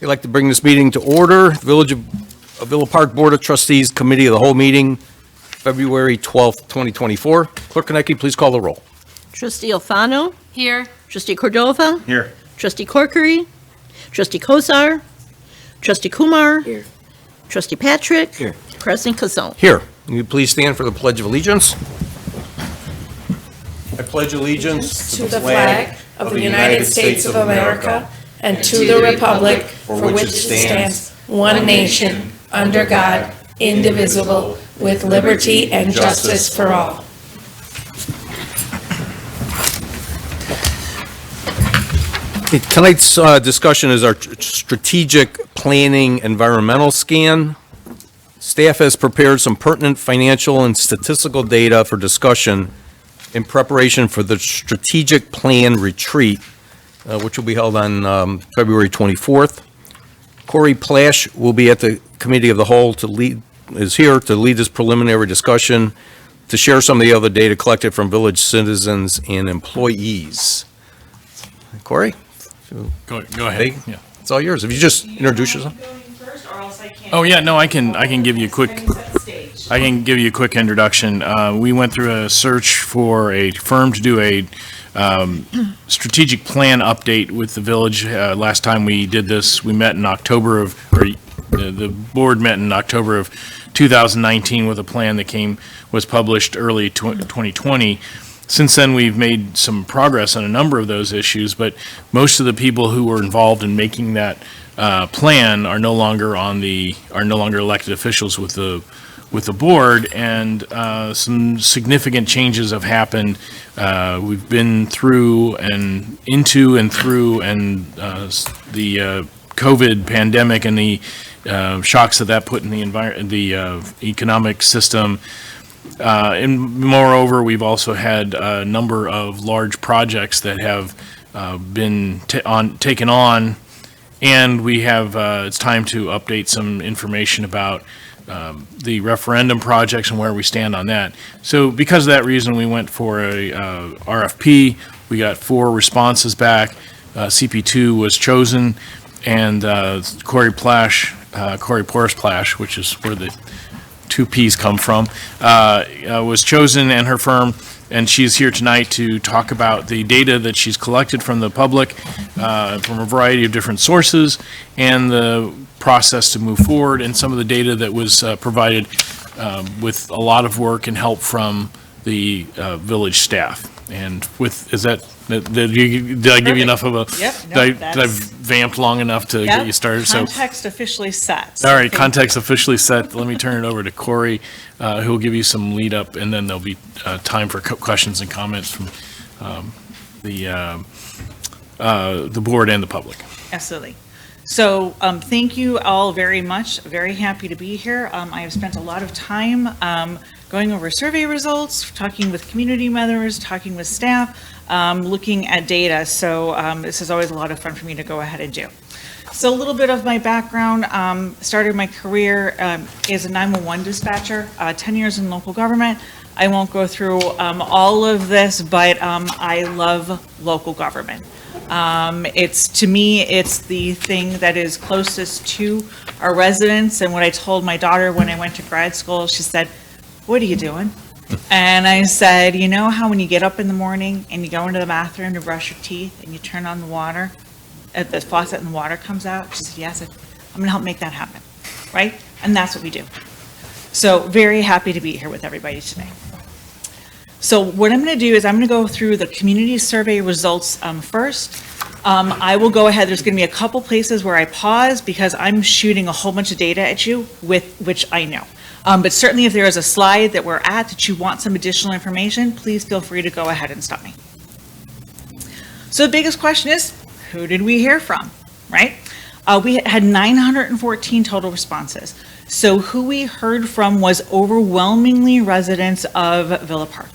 I'd like to bring this meeting to order. Villa Park Board of Trustees Committee of the Whole meeting, February 12th, 2024. Clerk Konecki, please call the roll. Trustee Alfano. Here. Trustee Cordova. Here. Trustee Corkery. Trustee Kosar. Trustee Kumar. Here. Trustee Patrick. Here. President Kazone. Here. Will you please stand for the Pledge of Allegiance? I pledge allegiance To the flag of the United States of America and to the republic for which it stands, one nation, under God, indivisible, with liberty and justice for all. Tonight's discussion is our strategic planning environmental scan. Staff has prepared some pertinent financial and statistical data for discussion in preparation for the strategic plan retreat, which will be held on February 24th. Corey Plash will be at the Committee of the Whole is here to lead this preliminary discussion, to share some of the other data collected from village citizens and employees. Corey? Go ahead. Yeah. It's all yours. If you just introduce yourself. Oh yeah, no, I can give you a quick introduction. We went through a search for a firm to do a strategic plan update with the village. Last time we did this, we met in October the board met in October of 2019 with a plan that was published early 2020. Since then, we've made some progress on a number of those issues, but most of the people who were involved in making that plan are no longer elected officials with the board, and some significant changes have happened. We've been through the COVID pandemic and the shocks that put in the economic system. And moreover, we've also had a number of large projects that have been taken on, and we have it's time to update some information about the referendum projects and where we stand on that. So because of that reason, we went for a RFP. We got 4 responses back. CP2 was chosen, and Corey Porras Plash, which is where the 2 P's come from, was chosen, and her firm, and she's here tonight to talk about the data that she's collected from the public, from a variety of different sources, and the process to move forward, and some of the data that was provided with a lot of work and help from the village staff. And did I give you enough of a? Yep. Did I vamped long enough to get you started? Context officially set. All right, context officially set. Let me turn it over to Corey, who will give you some lead up, and then there'll be time for questions and comments from the board and the public. Absolutely. So thank you all very much. Very happy to be here. I have spent a lot of time going over survey results, talking with community members, talking with staff, looking at data. So this is always a lot of fun for me to go ahead and do. So a little bit of my background, started my career as a 911 dispatcher, 10 years in local government. I won't go through all of this, but I love local government. To me, it's the thing that is closest to our residents. And what I told my daughter when I went to grad school, she said, "What are you doing?" And I said, "You know how when you get up in the morning and you go into the bathroom to brush your teeth and you turn on the water, at the faucet and the water comes out?" She said, "Yes." I said, "I'm going to help make that happen." Right? And that's what we do. So very happy to be here with everybody today. So what I'm going to do is I'm going to go through the community survey results first. I will go ahead. There's going to be a couple places where I pause because I'm shooting a whole bunch of data at you, with which I know. But certainly if there is a slide that we're at that you want some additional information, please feel free to go ahead and stop me. So the biggest question is, who did we hear from, right? We had 914 total responses. So who we heard from was overwhelmingly residents of Villa Park.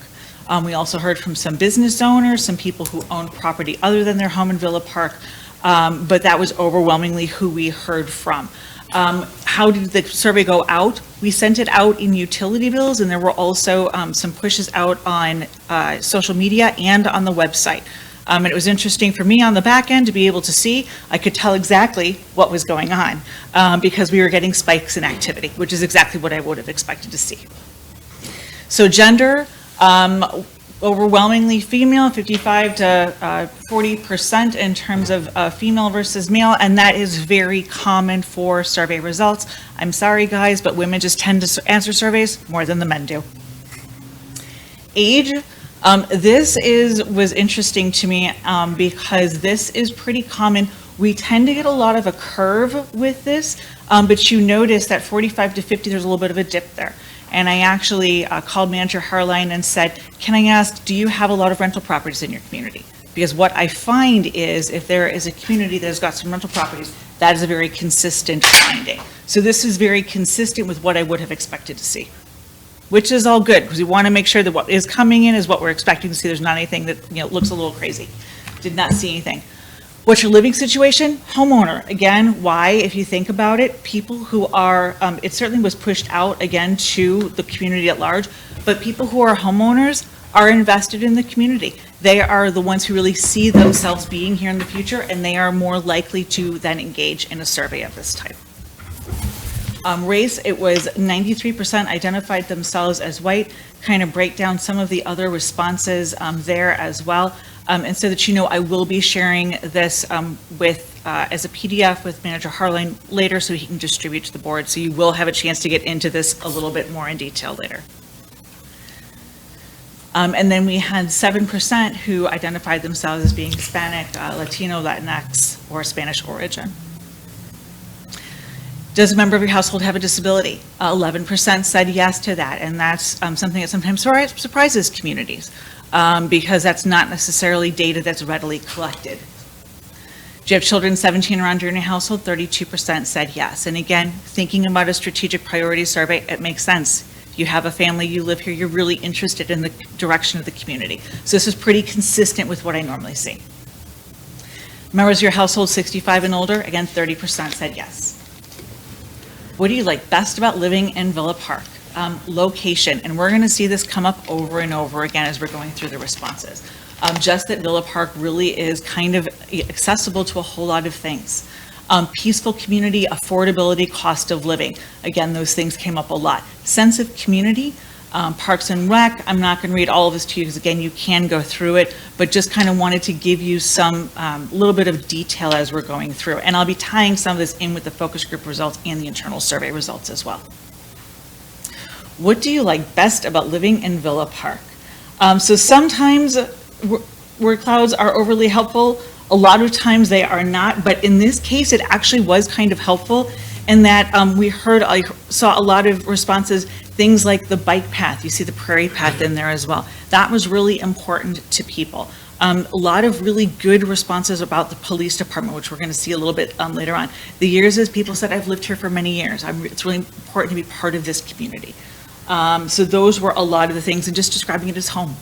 We also heard from some business owners, some people who owned property other than their home in Villa Park, but that was overwhelmingly who we heard from. How did the survey go out? We sent it out in utility bills, and there were also some pushes out on social media and on the website. And it was interesting for me on the back end to be able to see, I could tell exactly what was going on because we were getting spikes in activity, which is exactly what I would have expected to see. So gender, overwhelmingly female, 55 to 40% in terms of female versus male, and that is very common for survey results. I'm sorry, guys, but women just tend to answer surveys more than the men do. Age, this was interesting to me because this is pretty common. We tend to get a lot of a curve with this, but you notice that 45 to 50, there's a little bit of a dip there. And I actually called Manager Harline and said, can I ask, do you have a lot of rental properties in your community? Because what I find is if there is a community that has got some rental properties, that is a very consistent finding. So this is very consistent with what I would have expected to see, which is all good because we want to make sure that what is coming in is what we're expecting to see. There's not anything that looks a little crazy. Did not see anything. What's your living situation? Homeowner. Again, why, if you think about it, people who are, it certainly was pushed out again to the community at large, but people who are homeowners are invested in the community. They are the ones who really see themselves being here in the future, and they are more likely to then engage in a survey of this type. Race, it was 93% identified themselves as white, kind of break down some of the other responses there as well. And so that I will be sharing this as a PDF with Manager Harline later so he can distribute to the board. So you will have a chance to get into this a little bit more in detail later. And then we had 7% who identified themselves as being Hispanic, Latino, Latinx, or Spanish origin. Does a member of your household have a disability? 11% said yes to that, and that's something that sometimes surprises communities because that's not necessarily data that's readily collected. Do you have children 17 or under in your household? 32% said yes. And again, thinking about a strategic priority survey, it makes sense. You have a family, you live here, you're really interested in the direction of the community. So this is pretty consistent with what I normally see. Members of your household 65 and older, again, 30% said yes. What do you like best about living in Villa Park? Location, and we're going to see this come up over and over again as we're going through the responses. Just that Villa Park really is kind of accessible to a whole lot of things. Peaceful community, affordability, cost of living. Again, those things came up a lot. Sense of community, Parks and Rec. I'm not going to read all of this to you because again, you can go through it, but just kind of wanted to give you some little bit of detail as we're going through. And I'll be tying some of this in with the focus group results and the internal survey results as well. What do you like best about living in Villa Park? So sometimes word clouds are overly helpful. A lot of times they are not, but in this case, it actually was kind of helpful in that I saw a lot of responses, things like the bike path. You see the prairie path in there as well. That was really important to people. A lot of really good responses about the police department, which we're going to see a little bit later on. The years is people said, I've lived here for many years. It's really important to be part of this community. So those were a lot of the things, and just describing it as home.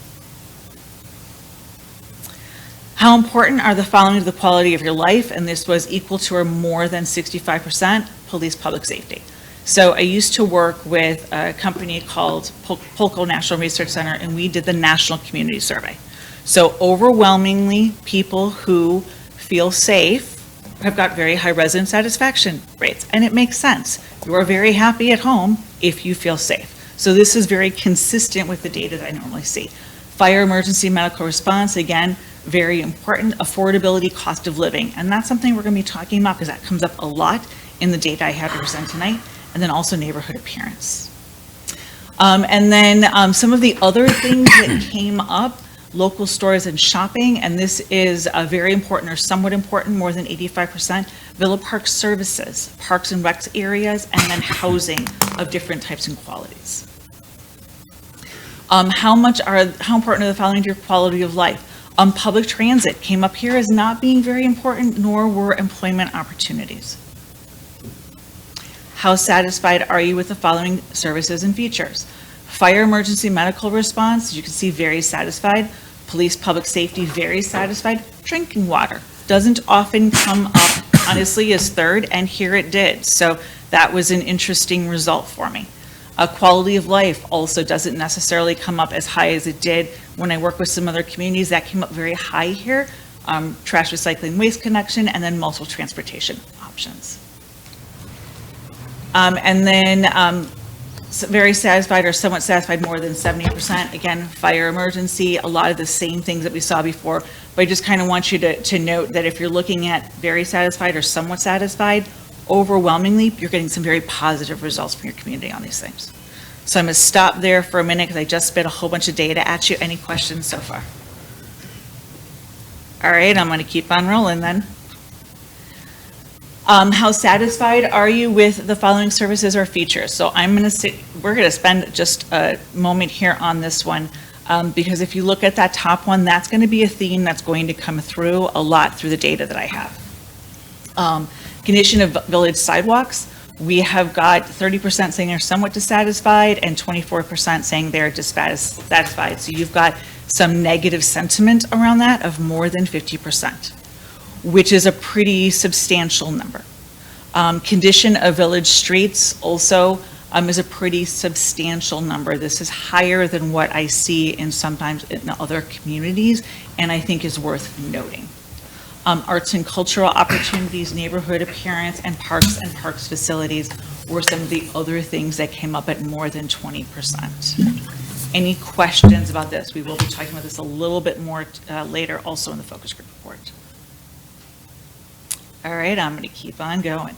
How important are the following to the quality of your life? And this was equal to or more than 65%, police public safety. So I used to work with a company called Polko National Research Center, and we did the National Community Survey. So overwhelmingly, people who feel safe have got very high resident satisfaction rates, and it makes sense. You are very happy at home if you feel safe. So this is very consistent with the data that I normally see. Fire emergency medical response, again, very important. Affordability, cost of living, and that's something we're going to be talking about because that comes up a lot in the data I have to present tonight, and then also neighborhood appearance. And then some of the other things that came up, local stores and shopping, and this is very important or somewhat important, more than 85%. Villa Park services, parks and recs areas, and then housing of different types and qualities. How important are the following to your quality of life? Public transit came up here as not being very important, nor were employment opportunities. How satisfied are you with the following services and features? Fire emergency medical response, as you can see, very satisfied. Police public safety, very satisfied. Drinking water doesn't often come up, honestly, as third, and here it did. So that was an interesting result for me. Quality of life also doesn't necessarily come up as high as it did when I work with some other communities. That came up very high here. Trash recycling waste connection, and then multiple transportation options. And then very satisfied or somewhat satisfied, more than 70%. Again, fire emergency, a lot of the same things that we saw before. But I just kind of want you to note that if you're looking at very satisfied or somewhat satisfied, overwhelmingly, you're getting some very positive results from your community on these things. So I'm going to stop there for a minute because I just spit a whole bunch of data at you. Any questions so far? All right, I'm going to keep on rolling then. How satisfied are you with the following services or features? So we're going to spend just a moment here on this one because if you look at that top one, that's going to be a theme that's going to come through a lot through the data that I have. Condition of village sidewalks, we have got 30% saying they're somewhat dissatisfied and 24% saying they're dissatisfied. So you've got some negative sentiment around that of more than 50%, which is a pretty substantial number. Condition of village streets also is a pretty substantial number. This is higher than what I see sometimes in other communities, and I think is worth noting. Arts and cultural opportunities, neighborhood appearance, and parks facilities were some of the other things that came up at more than 20%. Any questions about this? We will be talking about this a little bit more later, also in the focus group report. All right, I'm going to keep on going.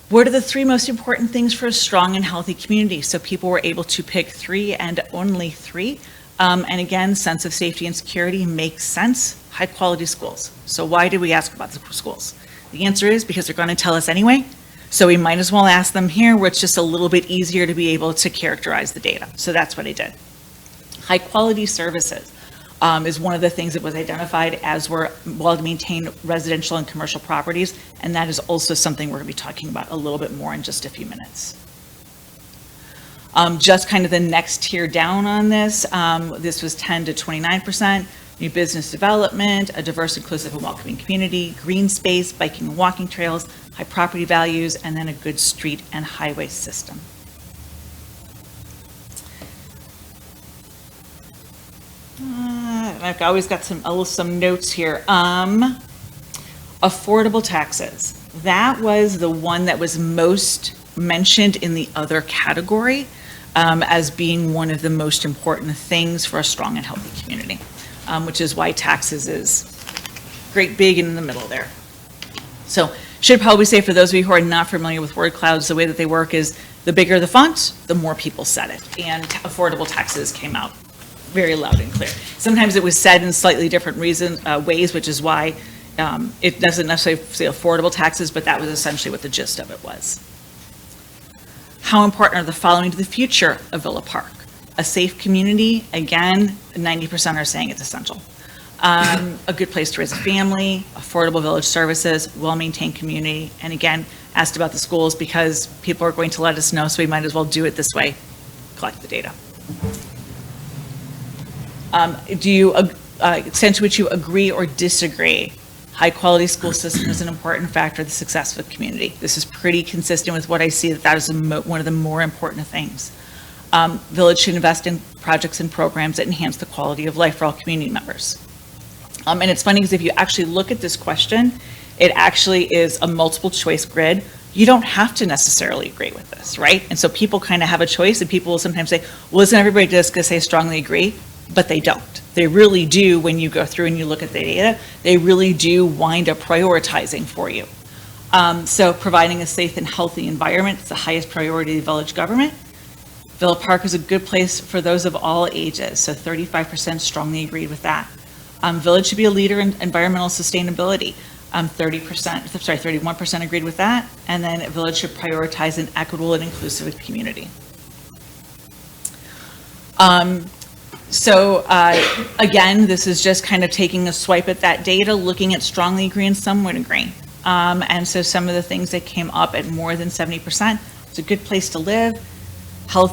What are the 3 most important things for a strong and healthy community? So people were able to pick 3 and only 3. And again, sense of safety and security makes sense. High quality schools. So why did we ask about the schools? The answer is because they're going to tell us anyway. So we might as well ask them here where it's just a little bit easier to be able to characterize the data. So that's what I did. High quality services is one of the things that was identified as were well-maintained residential and commercial properties. And that is also something we're going to be talking about a little bit more in just a few minutes. Just kind of the next tier down on this, this was 10 to 29%. New business development, a diverse, inclusive, and welcoming community, green space, biking and walking trails, high property values, and then a good street and highway system. I've always got some notes here. Affordable taxes. That was the one that was most mentioned in the other category as being one of the most important things for a strong and healthy community. Which is why taxes is great big in the middle there. So should probably say for those of you who are not familiar with word clouds, the way that they work is the bigger the font, the more people said it. And affordable taxes came out very loud and clear. Sometimes it was said in slightly different ways, which is why it doesn't necessarily say affordable taxes, but that was essentially what the gist of it was. How important are the following to the future of Villa Park? A safe community, again, 90% are saying it's essential. A good place to raise a family, affordable village services, well-maintained community, and again, asked about the schools because people are going to let us know, so we might as well do it this way, collect the data. Do you, extent to which you agree or disagree? High-quality school system is an important factor of the success of a community. This is pretty consistent with what I see that is one of the more important things. Village should invest in projects and programs that enhance the quality of life for all community members. And it's funny because if you actually look at this question, it actually is a multiple choice grid. You don't have to necessarily agree with this, right? And so people kind of have a choice, and people will sometimes say, well, isn't everybody just going to say strongly agree? But they don't. They really do, when you go through and you look at the data, they really do wind up prioritizing for you. So providing a safe and healthy environment is the highest priority of the village government. Villa Park is a good place for those of all ages, so 35% strongly agreed with that. Village should be a leader in environmental sustainability. 31% agreed with that, and then village should prioritize an equitable and inclusive community. Again, this is just kind of taking a swipe at that data, looking at strongly agree and somewhat agree. And so some of the things that came up at more than 70%, it's a good place to live.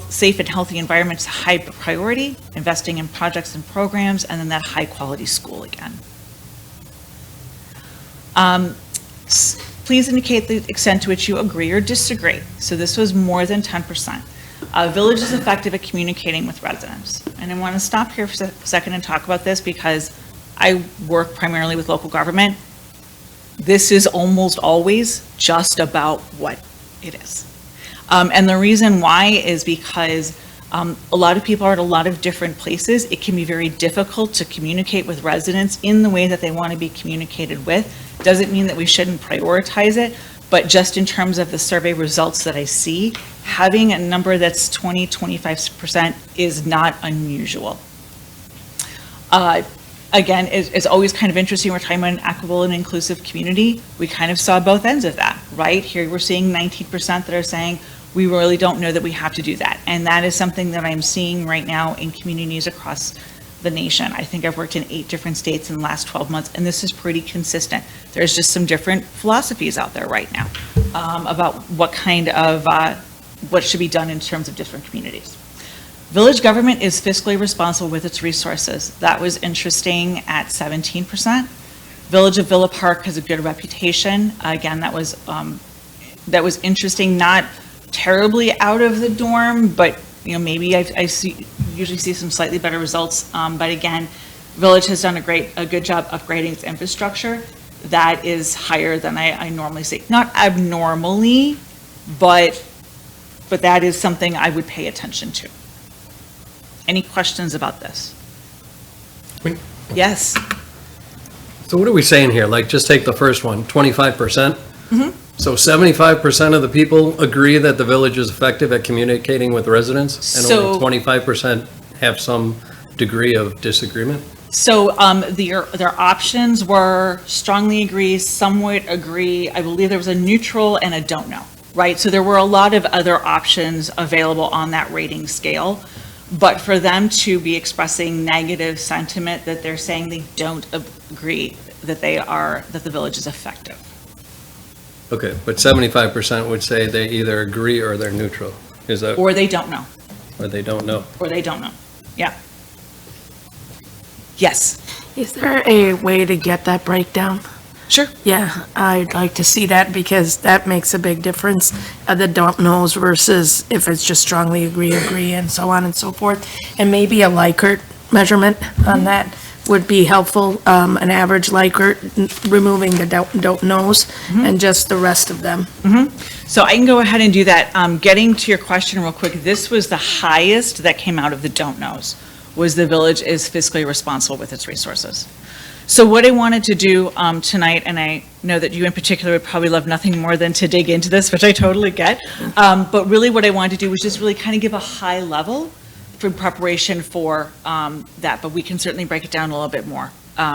Safe and healthy environments, high priority, investing in projects and programs, and then that high quality school again. Please indicate the extent to which you agree or disagree. So this was more than 10%. Village is effective at communicating with residents. And I want to stop here for a second and talk about this because I work primarily with local government. This is almost always just about what it is. And the reason why is because a lot of people are at a lot of different places. It can be very difficult to communicate with residents in the way that they want to be communicated with. Doesn't mean that we shouldn't prioritize it, but just in terms of the survey results that I see, having a number that's 20, 25% is not unusual. Again, it's always kind of interesting. We're talking about an equitable and inclusive community. We kind of saw both ends of that, right? Here we're seeing 19% that are saying, we really don't know that we have to do that. And that is something that I'm seeing right now in communities across the nation. I think I've worked in 8 different states in the last 12 months, and this is pretty consistent. There's just some different philosophies out there right now about what kind of, what should be done in terms of different communities. Village government is fiscally responsible with its resources. That was interesting at 17%. Village of Villa Park has a good reputation. Again, that was interesting, not terribly out of the norm, but maybe I usually see some slightly better results. But again, Village has done a good job upgrading its infrastructure. That is higher than I normally see. Not abnormally, but that is something I would pay attention to. Any questions about this? Yes. So what are we saying here? Like, just take the first one, 25%? So 75% of the people agree that the village is effective at communicating with residents, and only 25% have some degree of disagreement? So their options were strongly agree, somewhat agree. I believe there was a neutral and a don't know, right? So there were a lot of other options available on that rating scale. But for them to be expressing negative sentiment that they're saying they don't agree that the village is effective. Okay, but 75% would say they either agree or they're neutral. Is that? Or they don't know. Or they don't know. Or they don't know. Yeah. Yes. Is there a way to get that breakdown? Sure. Yeah, I'd like to see that because that makes a big difference. The don't knows versus if it's just strongly agree, and so on and so forth. And maybe a Likert measurement on that would be helpful. An average Likert, removing the don't knows and just the rest of them. So I can go ahead and do that. Getting to your question real quick, this was the highest that came out of the don't knows, was the village is fiscally responsible with its resources. So what I wanted to do tonight, and I know that you in particular would probably love nothing more than to dig into this, which I totally get, but really what I wanted to do was just really kind of give a high level for preparation for that, but we can certainly break it down a little bit more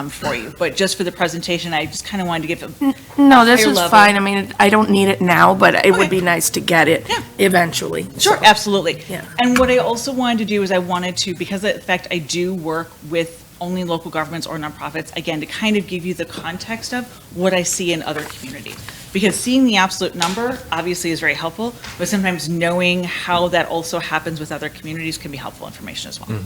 for you. But just for the presentation, I just kind of wanted to give No, this higher is level. fine. I mean, I don't need it now, but it Okay. would be nice to get it Yeah. eventually. Sure, absolutely. Yeah. And what I also wanted to do is I wanted to, because of the fact I do work with only local governments or nonprofits, again, to kind of give you the context of what I see in other communities. Because seeing the absolute number obviously is very helpful, but sometimes knowing how that also happens with other communities can be helpful information as well.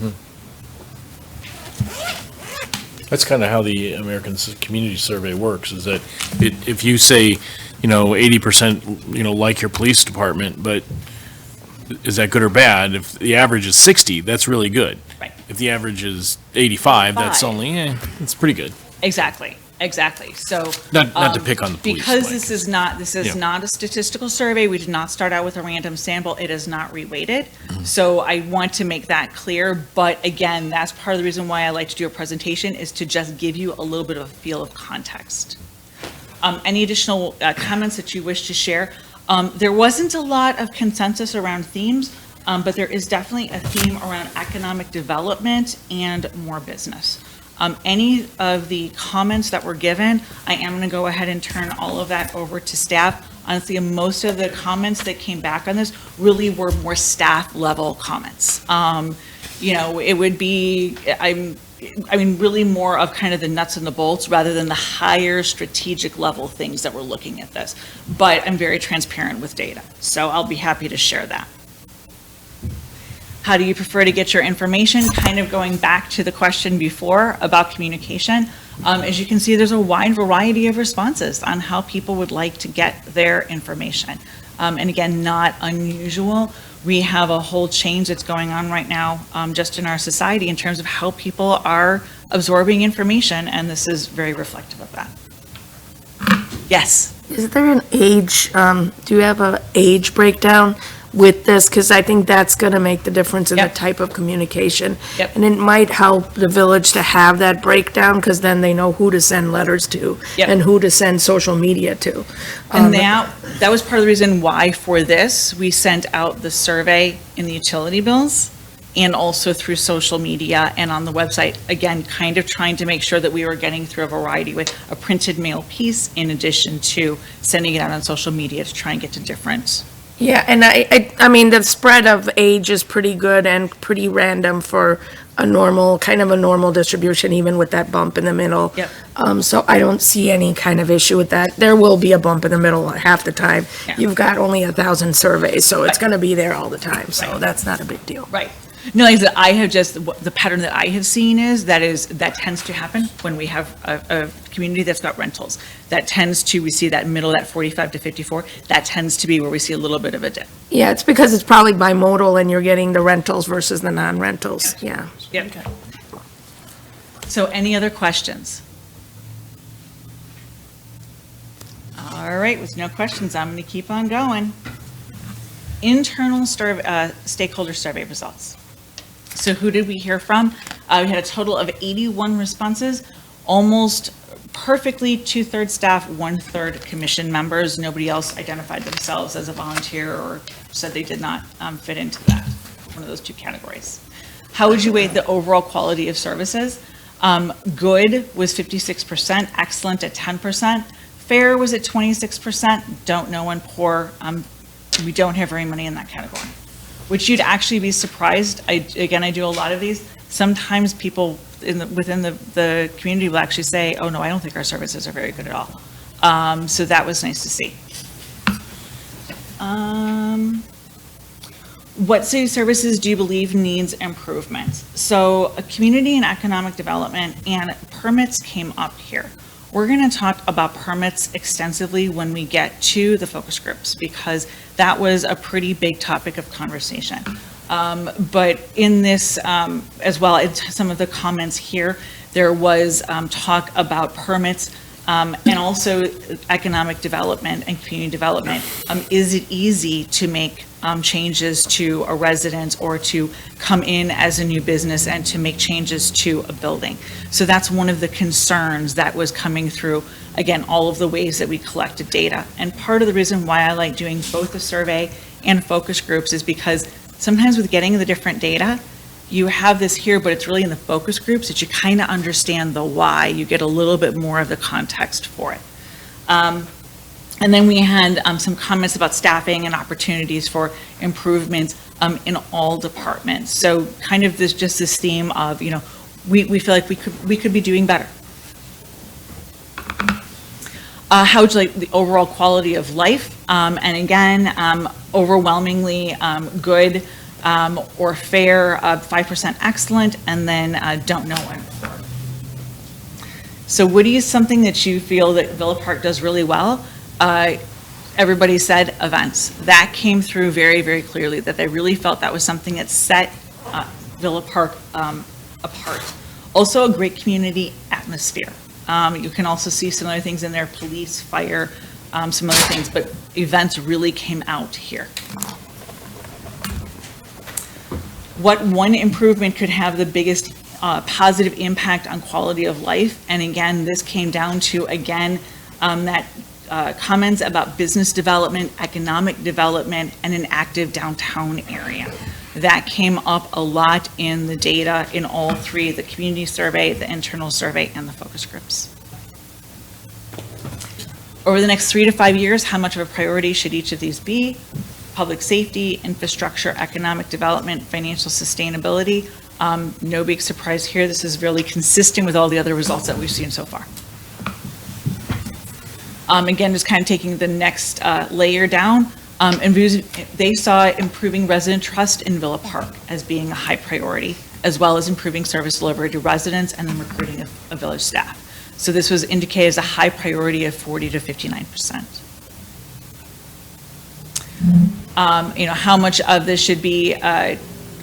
That's kind of how the American Community Survey works, is that if you say, 80%, like your police department, but is that good or bad? If the average is 60, that's really good. Right. If the average is 85, that's 5. only, it's pretty good. Exactly. So. Not to pick on the police. Because like- this is Yeah. not a statistical survey, we did not start out with a random sample, it is not reweighted. So I want to make that clear, but again, that's part of the reason why I like to do a presentation, is to just give you a little bit of a feel of context. Any additional comments that you wish to share? There wasn't a lot of consensus around themes, but there is definitely a theme around economic development and more business. Any of the comments that were given, I am going to go ahead and turn all of that over to staff. Honestly, most of the comments that came back on this really were more staff level comments. It would be, really more of kind of the nuts and the bolts rather than the higher strategic level things that we're looking at this. But I'm very transparent with data, so I'll be happy to share that. How do you prefer to get your information? Kind of going back to the question before about communication. As you can see, there's a wide variety of responses on how people would like to get their information. And again, not unusual. We have a whole change that's going on right now just in our society in terms of how people are absorbing information, and this is very reflective of that. Yes. Is there an age, do you have an age breakdown with this? Because I think that's going to make the difference in the Yep. type of communication. Yep. And it might help the village to have that breakdown, because then they know who to send letters to Yep. and who to send social media to. And that was part of the reason why for this, we sent out the survey in the utility bills and also through social media and on the website, again, kind of trying to make sure that we were getting through a variety with a printed mail piece in addition to sending it out on social media to try and get to different. Yeah, and I mean, the spread of age is pretty good and pretty random for a normal, kind of a normal distribution, even with that bump in the middle. Yep. So I don't see any kind of issue with that. There will be a bump in the middle half the time. Yeah. You've got only 1,000 surveys, so it's Right. gonna be there all the time, so Right. that's not a big deal. Right. No, like I said, I have just, the pattern that I have seen that tends to happen when we have a community that's got rentals. That tends to, we see that middle, that 45 to 54, that tends to be where we see a little bit of a dip. Yeah, it's because it's probably bimodal and you're getting the rentals versus the non-rentals, yeah. Yep. So any other questions? All right, with no questions, I'm going to keep on going. Internal stakeholder survey results. So who did we hear from? We had a total of 81 responses, almost perfectly 2/3 staff, 1/3 commission members. Nobody else identified themselves as a volunteer or said they did not fit into that, one of those two categories. How would you rate the overall quality of services? Good was 56%, excellent at 10%, fair was at 26%, don't know, and poor, we don't have very many in that category, which you'd actually be surprised. I do a lot of these. Sometimes people within the community will actually say, oh no, I don't think our services are very good at all. So that was nice to see. What city services do you believe needs improvement? So a community and economic development and permits came up here. We're going to talk about permits extensively when we get to the focus groups, because that was a pretty big topic of conversation. But in this, as well, in some of the comments here, there was talk about permits and also economic development and community development. Is it easy to make changes to a residence or to come in as a new business and to make changes to a building? So that's one of the concerns that was coming through, again, all of the ways that we collected data. And part of the reason why I like doing both the survey and focus groups is because sometimes with getting the different data, you have this here, but it's really in the focus groups that you kind of understand the why. You get a little bit more of the context for it. And then we had some comments about staffing and opportunities for improvements in all departments. So kind of just this theme of, we feel like we could be doing better. How would you like the overall quality of life? And again, overwhelmingly good or fair, 5% excellent, and then don't know and poor. So Woody is something that you feel that Villa Park does really well. Everybody said events. That came through very, very clearly, that they really felt that was something that set Villa Park apart. Also a great community atmosphere. You can also see some other things in there, police, fire, some other things, but events really came out here. What one improvement could have the biggest positive impact on quality of life? And again, this came down to, again, that comments about business development, economic development, and an active downtown area. That came up a lot in the data in all three, the community survey, the internal survey, and the focus groups. Over the next 3 to 5 years, how much of a priority should each of these be? Public safety, infrastructure, economic development, financial sustainability. No big surprise here. This is really consistent with all the other results that we've seen so far. Again, just kind of taking the next layer down, and they saw improving resident trust in Villa Park as being a high priority, as well as improving service delivery to residents and then recruiting of village staff. So this was indicated as a high priority of 40 to 59%. How much of this should be, how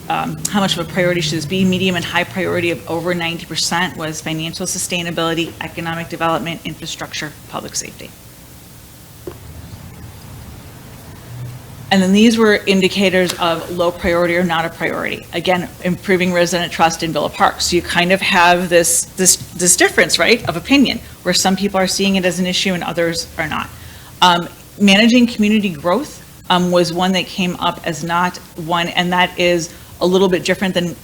much of a priority should this be? Medium and high priority of over 90% was financial sustainability, economic development, infrastructure, public safety. And then these were indicators of low priority or not a priority. Again, improving resident trust in Villa Park. So you kind of have this difference, right, of opinion, where some people are seeing it as an issue and others are not. Managing community growth was one that came up as not one, and that is a little bit different than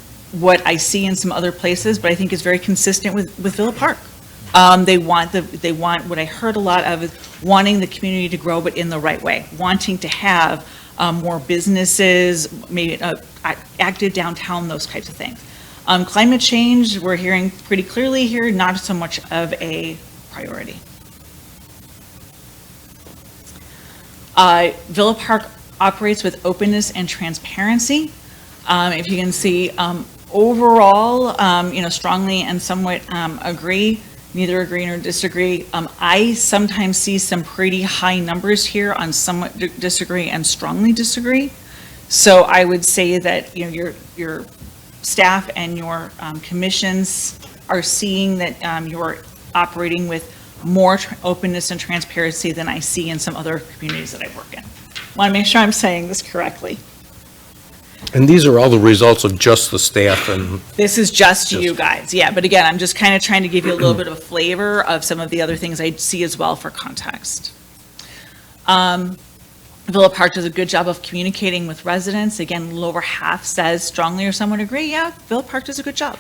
what I see in some other places, but I think is very consistent with Villa Park. They want what I heard a lot of is wanting the community to grow, but in the right way, wanting to have more businesses, maybe active downtown, those types of things. Climate change, we're hearing pretty clearly here, not so much of a priority. Villa Park operates with openness and transparency. If you can see, overall, strongly and somewhat agree, neither agree nor disagree. I sometimes see some pretty high numbers here on somewhat disagree and strongly disagree. So I would say that, your staff and your commissions are seeing that you're operating with more openness and transparency than I see in some other communities that I work in. Want to make sure I'm saying this correctly. And these are all the results of just the staff and, This is just you guys, yeah. But again, I'm just kind of trying to give you a little bit of a flavor of some of the other things I see as well for context. Villa Park does a good job of communicating with residents. Again, a little over half says strongly or somewhat agree. Yeah, Villa Park does a good job.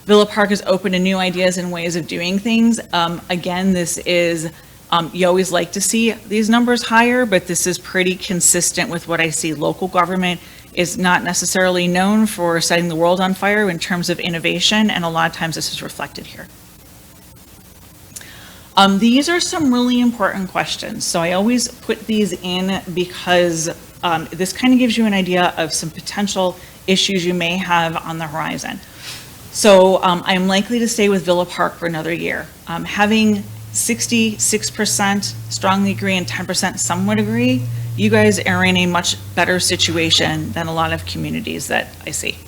Villa Park is open to new ideas and ways of doing things. Again, this is, you always like to see these numbers higher, but this is pretty consistent with what I see. Local government is not necessarily known for setting the world on fire in terms of innovation, and a lot of times this is reflected here. These are some really important questions. So I always put these in because this kind of gives you an idea of some potential issues you may have on the horizon. So I'm likely to stay with Villa Park for another year. Having 66% strongly agree and 10% somewhat agree, you guys are in a much better situation than a lot of communities that I see.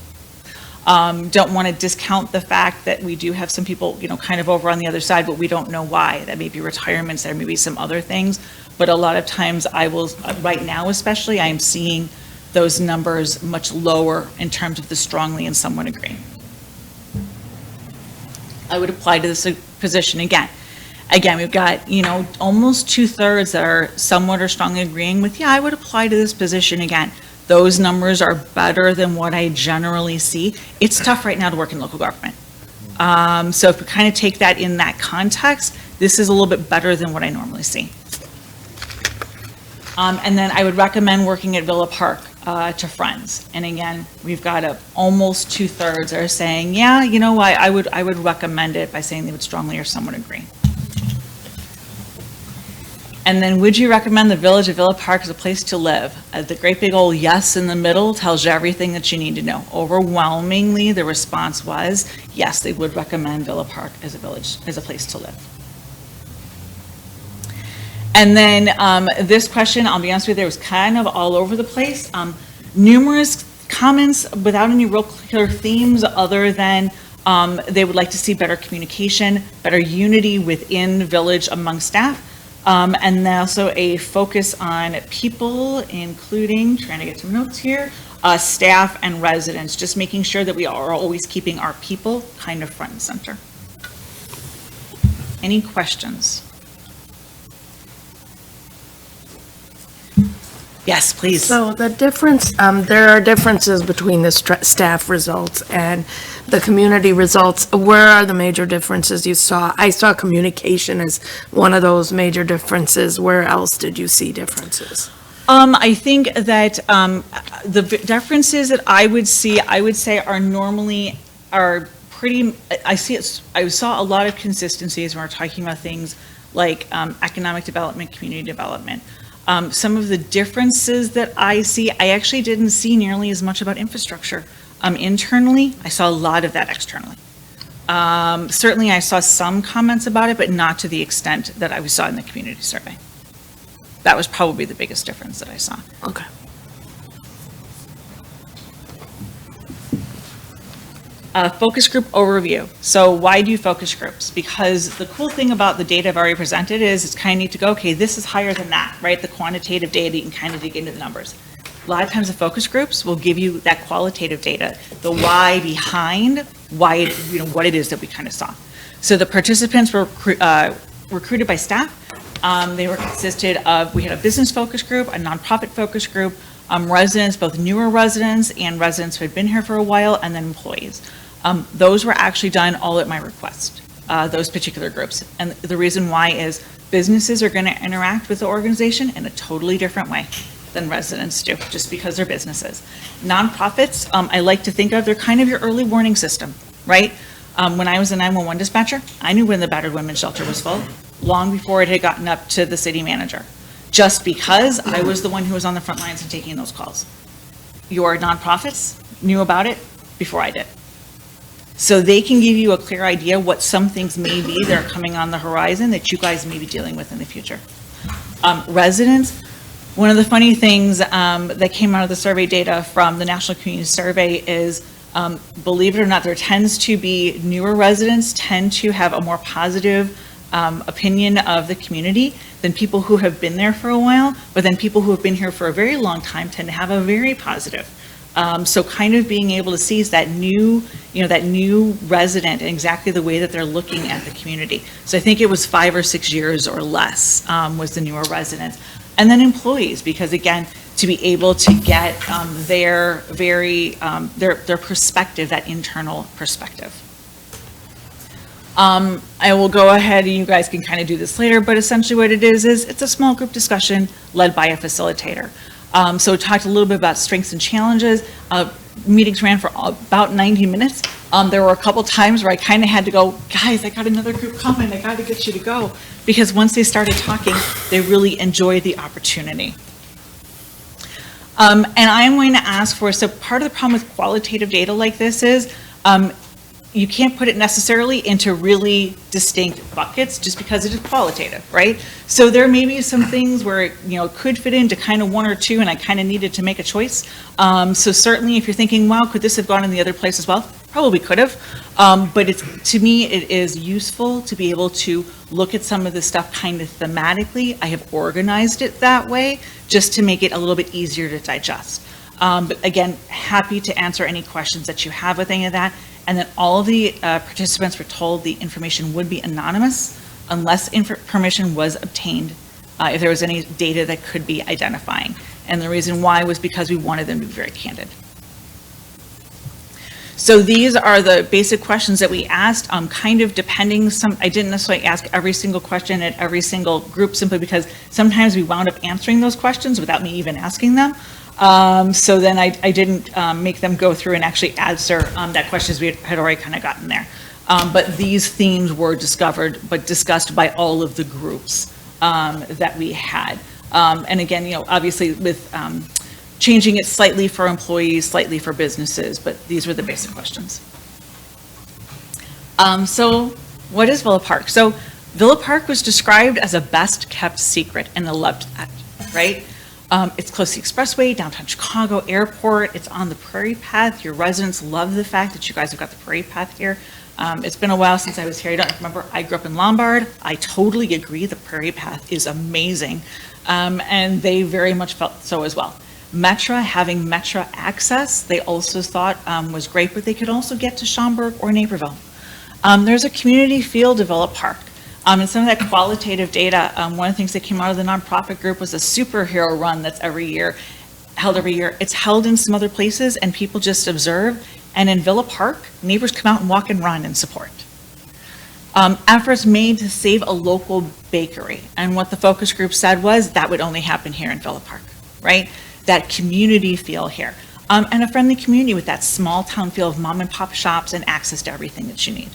Don't want to discount the fact that we do have some people, kind of over on the other side, but we don't know why. That may be retirements, there may be some other things, but a lot of times right now especially, I am seeing those numbers much lower in terms of the strongly and somewhat agree. I would apply to this position again. Again, we've got, almost 2/3 that are somewhat or strongly agreeing with, yeah, I would apply to this position again. Those numbers are better than what I generally see. It's tough right now to work in local government. So if we kind of take that in that context, this is a little bit better than what I normally see. And then I would recommend working at Villa Park to friends. And again, we've got almost 2/3 are saying, yeah, I would recommend it by saying they would strongly or somewhat agree. And then would you recommend the Village of Villa Park as a place to live? The great big old yes in the middle tells you everything that you need to know. Overwhelmingly, the response was, yes, they would recommend Villa Park as a place to live. And then this question, I'll be honest with you, it was kind of all over the place. Numerous comments without any real clear themes other than they would like to see better communication, better unity within Village among staff, and also a focus on people, including, trying to get some notes here, staff and residents, just making sure that we are always keeping our people kind of front and center. Any questions? Yes, please. So the difference, there are differences between the staff results and the community results. Where are the major differences you saw? I saw communication as one of those major differences. Where else did you see differences? I think that the differences that I would say are pretty, I saw a lot of consistencies when we're talking about things like economic development, community development. Some of the differences that I see, I actually didn't see nearly as much about infrastructure. Internally, I saw a lot of that externally. Certainly, I saw some comments about it, but not to the extent that I saw in the community survey. That was probably the biggest difference that I saw. Okay. Focus group overview. So why do focus groups? Because the cool thing about the data I've already presented is it's kind of neat to go, okay, this is higher than that, right? The quantitative data, you can kind of dig into the numbers. A lot of times the focus groups will give you that qualitative data, the why behind why, what it is that we kind of saw. So the participants were recruited by staff. They were consisted of, we had a business focus group, a nonprofit focus group, residents, both newer residents and residents who had been here for a while, and then employees. Those were actually done all at my request, those particular groups. And the reason why is businesses are going to interact with the organization in a totally different way than residents do, just because they're businesses. Nonprofits, I like to think of, they're kind of your early warning system, right? When I was a 911 dispatcher, I knew when the battered women's shelter was full, long before it had gotten up to the city manager, just because I was the one who was on the front lines and taking those calls. Your nonprofits knew about it before I did. So they can give you a clear idea what some things may be that are coming on the horizon that you guys may be dealing with in the future. Residents, one of the funny things that came out of the survey data from the National Community Survey is, believe it or not, there tends to be newer residents tend to have a more positive opinion of the community than people who have been there for a while, but then people who have been here for a very long time tend to have a very positive. So kind of being able to see that new resident and exactly the way that they're looking at the community. So I think it was 5 or 6 years or less was the newer residents. And then employees, because again, to be able to get their perspective, that internal perspective. I will go ahead and you guys can kind of do this later, but essentially what it is it's a small group discussion led by a facilitator. So talked a little bit about strengths and challenges. Meetings ran for about 90 minutes. There were a couple times where I kind of had to go, guys, I got another group coming, I got to get you to go. Because once they started talking, they really enjoyed the opportunity. And I'm going to ask for, so part of the problem with qualitative data like this is, you can't put it necessarily into really distinct buckets just because it is qualitative, right? So there may be some things where it could fit into kind of one or two, and I kind of needed to make a choice. So certainly if you're thinking, wow, could this have gone in the other place as well? Probably could have. But to me, it is useful to be able to look at some of this stuff kind of thematically. I have organized it that way just to make it a little bit easier to digest. But again, happy to answer any questions that you have with any of that. And then all of the participants were told the information would be anonymous unless permission was obtained if there was any data that could be identifying. And the reason why was because we wanted them to be very candid. So these are the basic questions that we asked, kind of depending, I didn't necessarily ask every single question at every single group simply because sometimes we wound up answering those questions without me even asking them. So then I didn't make them go through and actually answer that questions we had already kind of gotten there. But these themes were discussed by all of the groups that we had. And again, obviously with changing it slightly for employees, slightly for businesses, but these were the basic questions. So what is Villa Park? So Villa Park was described as a best kept secret, and I loved that, right? It's close to the expressway, downtown Chicago airport. It's on the Prairie Path. Your residents love the fact that you guys have got the Prairie Path here. It's been a while since I was here. I don't remember. I grew up in Lombard. I totally agree. The Prairie Path is amazing. And they very much felt so as well. Metra, having Metra access, they also thought was great, but they could also get to Schaumburg or Naperville. There's a community feel to Villa Park. And some of that qualitative data, one of the things that came out of the nonprofit group was a superhero run that's held every year. It's held in some other places and people just observe. And in Villa Park, neighbors come out and walk and run and support. Efforts made to save a local bakery. And what the focus group said was that would only happen here in Villa Park, right? That community feel here. And a friendly community with that small town feel of mom and pop shops and access to everything that you need.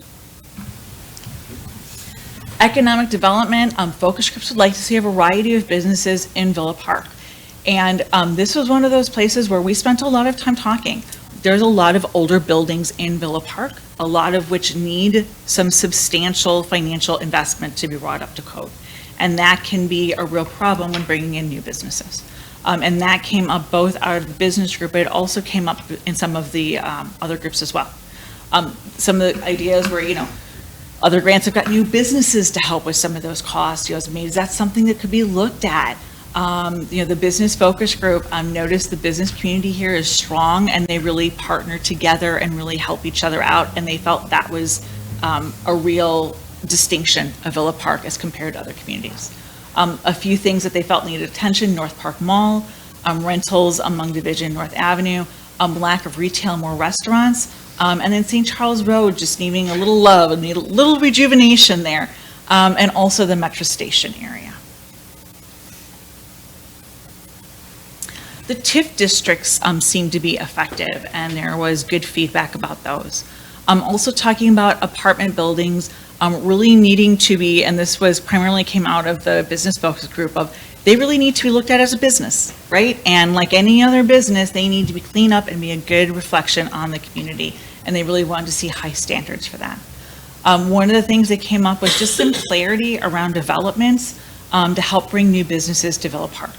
Economic development, focus groups would like to see a variety of businesses in Villa Park. And this was one of those places where we spent a lot of time talking. there's a lot of older buildings in Villa Park, a lot of which need some substantial financial investment to be brought up to code. And that can be a real problem when bringing in new businesses. And that came up both out of the business group, but it also came up in some of the other groups as well. Some of the ideas were, other grants have got new businesses to help with some of those costs. Maybe that's something that could be looked at. The business focus group noticed the business community here is strong, and they really partner together and really help each other out. And they felt that was a real distinction of Villa Park as compared to other communities. A few things that they felt needed attention: North Park Mall, rentals among Division North Avenue, lack of retail, more restaurants, and then St. Charles Road just needing a little love and need a little rejuvenation there, and also the Metro Station area. The TIF districts seemed to be effective, and there was good feedback about those. Also talking about apartment buildings really needing to be, and this was primarily came out of the business focus group, of they really need to be looked at as a business, right? And like any other business, they need to be cleaned up and be a good reflection on the community. And they really wanted to see high standards for that. One of the things that came up was just some clarity around developments to help bring new businesses to Villa Park.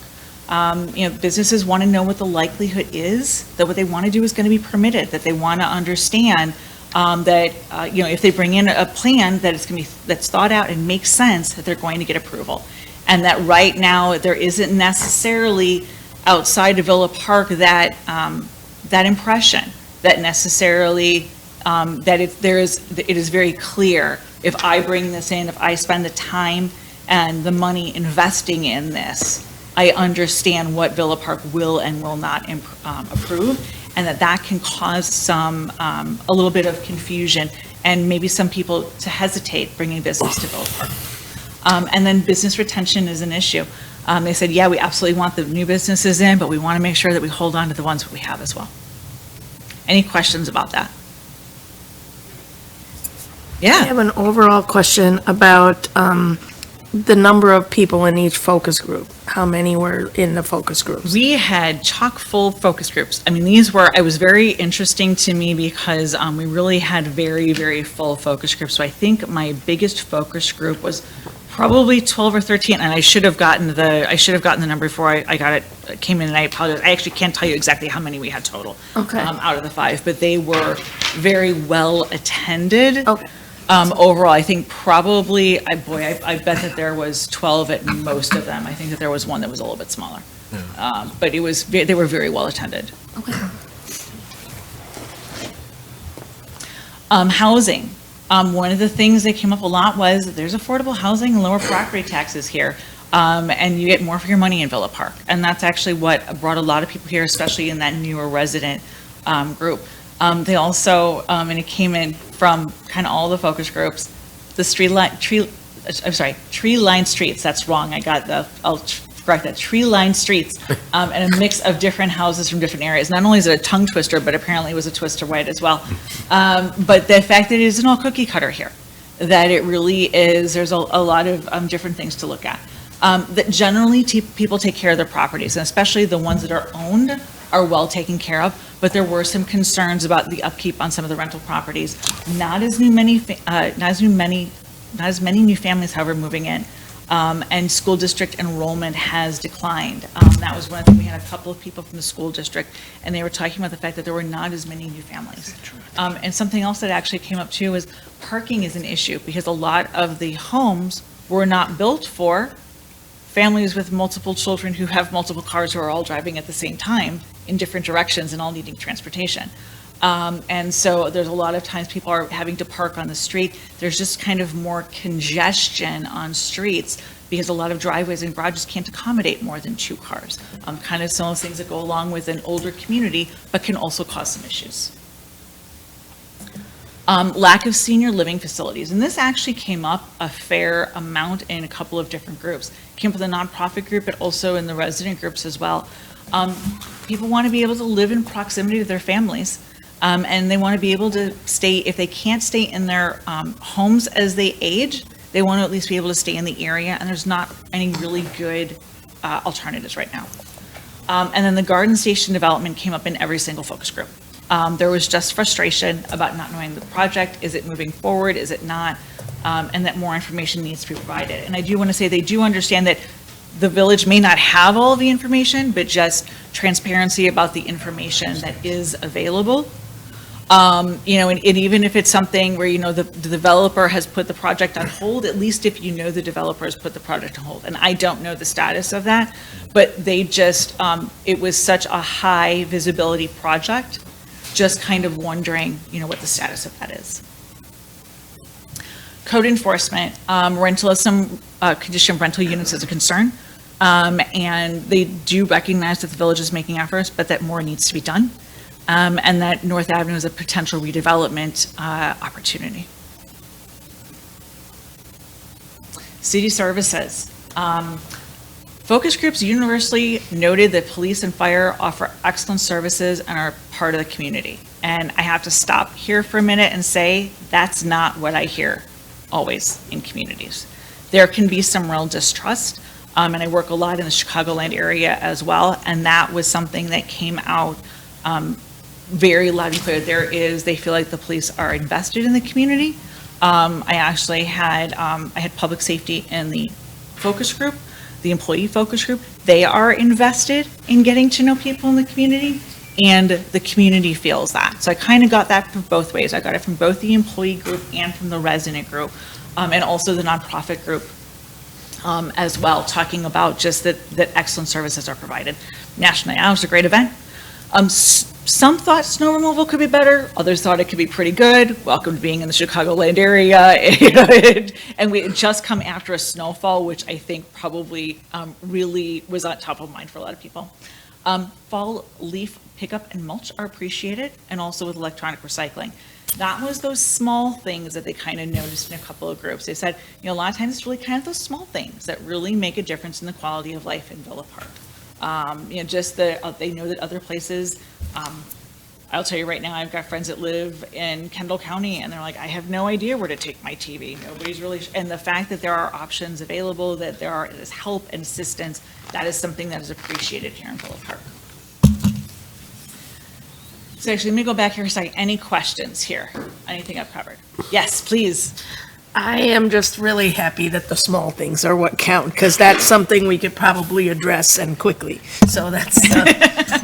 Businesses want to know what the likelihood is that what they want to do is going to be permitted, that they want to understand that if they bring in a plan that it's going to be that's thought out and makes sense, that they're going to get approval. And that right now there isn't necessarily outside of Villa Park that impression that necessarily that it is very clear, if I bring this in, if I spend the time and the money investing in this, I understand what Villa Park will and will not approve, and that can cause some a little bit of confusion and maybe some people to hesitate bringing business to Villa Park. And then business retention is an issue. They said, yeah, we absolutely want the new businesses in, but we want to make sure that we hold on to the ones that we have as well. Any questions about that? I Yeah. have an overall question about the number of people in each focus group. How many were in the focus groups? We had chock full focus groups. I mean, it was very interesting to me because we really had very, very full focus groups. So I think my biggest focus group was probably 12 or 13, and I should have gotten the number before I got it, came in, and I apologize. I actually can't tell you exactly how many we had total. Okay. Out of the 5, but they were very well attended. Okay. Overall, I think probably, I bet that there was 12 at most of them. I think that there was one that was a little bit smaller. But they were very well attended. Okay. Housing. One of the things that came up a lot was there's affordable housing and lower property taxes here. And you get more for your money in Villa Park. And that's actually what brought a lot of people here, especially in that newer resident group. They also, and it came in from kind of all the focus groups, the tree-lined streets, that's wrong, I'll correct that, tree-lined streets, and a mix of different houses from different areas. Not only is it a tongue twister, but apparently it was a twister right as well. But the fact that it isn't all cookie cutter here, that it really is, there's a lot of different things to look at. That generally people take care of their properties, and especially the ones that are owned are well taken care of, but there were some concerns about the upkeep on some of the rental properties. Not as many new families, however, moving in. And school district enrollment has declined. That was one of the things. We had a couple of people from the school district, and they were talking about the fact that there were not as many new families. And something else that actually came up too is parking is an issue, because a lot of the homes were not built for families with multiple children who have multiple cars who are all driving at the same time in different directions and all needing transportation. And so there's a lot of times people are having to park on the street. There's just kind of more congestion on streets because a lot of driveways and garages can't accommodate more than 2 cars. Kind of some of those things that go along with an older community, but can also cause some issues. Lack of senior living facilities. And this actually came up a fair amount in a couple of different groups. Came up with a nonprofit group, but also in the resident groups as well. People want to be able to live in proximity to their families. And they want to be able to stay, if they can't stay in their homes as they age, they want to at least be able to stay in the area, and there's not any really good alternatives right now. And then the garden station development came up in every single focus group. There was just frustration about not knowing the project. Is it moving forward? Is it not? And that more information needs to be provided. And I do want to say they do understand that the village may not have all the information, but just transparency about the information that is available. And even if it's something where, the developer has put the project on hold, at least if the developer has put the project on hold. And I don't know the status of that, but they just, it was such a high visibility project, just kind of wondering, what the status of that is. Code enforcement, rentalism, condition of rental units is a concern. And they do recognize that the village is making efforts, but that more needs to be done. And that North Avenue is a potential redevelopment opportunity. City services. Focus groups universally noted that police and fire offer excellent services and are part of the community. And I have to stop here for a minute and say that's not what I hear always in communities. There can be some real distrust, and I work a lot in the Chicagoland area as well, and that was something that came out very loud and clear. They feel like the police are invested in the community. I actually had, I had public safety in the focus group, the employee focus group. They are invested in getting to know people in the community, and the community feels that. So I kind of got that from both ways. I got it from both the employee group and from the resident group, and also the nonprofit group as well, talking about just that excellent services are provided. National Night Out was a great event. Some thought snow removal could be better. Others thought it could be pretty good. Welcome to being in the Chicagoland area. And we had just come after a snowfall, which I think probably really was on top of mind for a lot of people. Fall leaf pickup and mulch are appreciated, and also with electronic recycling. That was those small things that they kind of noticed in a couple of groups. They said, a lot of times it's really kind of those small things that really make a difference in the quality of life in Villa Park. Just they know that other places, I'll tell you right now, I've got friends that live in Kendall County, and they're like, I have no idea where to take my TV. Nobody's really, and the fact that there are options available, that there is help and assistance, that is something that is appreciated here in Villa Park. So actually, let me go back here a second. Any questions here? Anything I've covered? Yes, please. I am just really happy that the small things are what count, because that's something we could probably address and quickly. So that's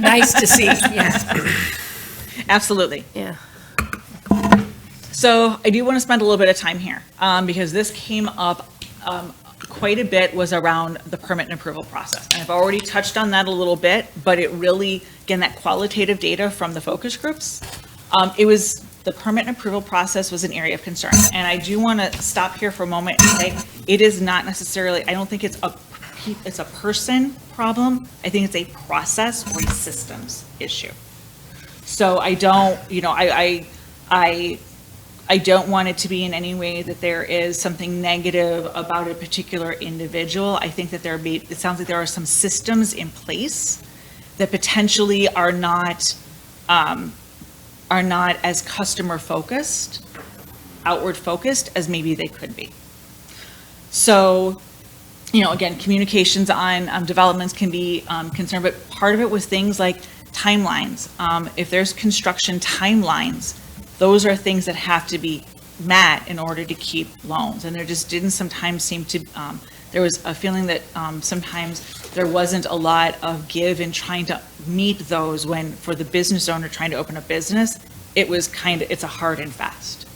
nice to see, yeah. Absolutely. Yeah. So I do want to spend a little bit of time here, because this came up quite a bit, was around the permit and approval process. And I've already touched on that a little bit, but it really, again, that qualitative data from the focus groups, the permit and approval process was an area of concern. And I do want to stop here for a moment and say, it is not necessarily, I don't think it's a person problem. I think it's a process or a systems issue. So I don't, I don't want it to be in any way that there is something negative about a particular individual. I think that it sounds like there are some systems in place that potentially are not as customer focused, outward focused as maybe they could be. So, again, communications on developments can be concerned, but part of it was things like timelines. If there's construction timelines, those are things that have to be met in order to keep loans. And there just didn't sometimes seem to, there was a feeling that sometimes there wasn't a lot of give in trying to meet those, when for the business owner trying to open a business, it's a hard and fast.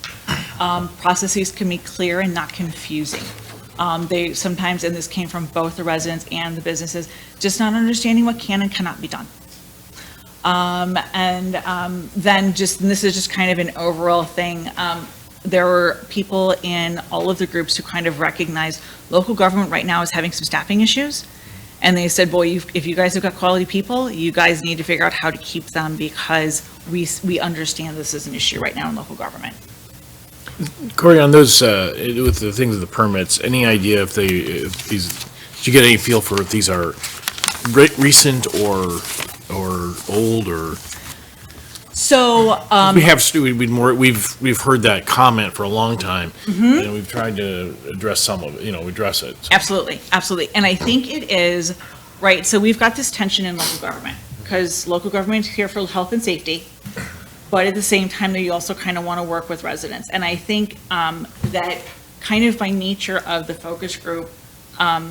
Processes can be clear and not confusing. They sometimes, and this came from both the residents and the businesses, just not understanding what can and cannot be done. And this is just kind of an overall thing. There were people in all of the groups who kind of recognized local government right now is having some staffing issues. And they said, boy, if you guys have got quality people, you guys need to figure out how to keep them, because we understand this is an issue right now in local government. Corey, on those, with the things with the permits, any idea if these, did you get any feel for if these are recent or old, or? So, we've heard that comment for a long time, and we've tried to address some of it, address it. So. Absolutely. And I think it is, right, so we've got this tension in local government, because local government is here for health and safety, but at the same time, you also kind of want to work with residents. And I think that kind of by nature of the focus group, I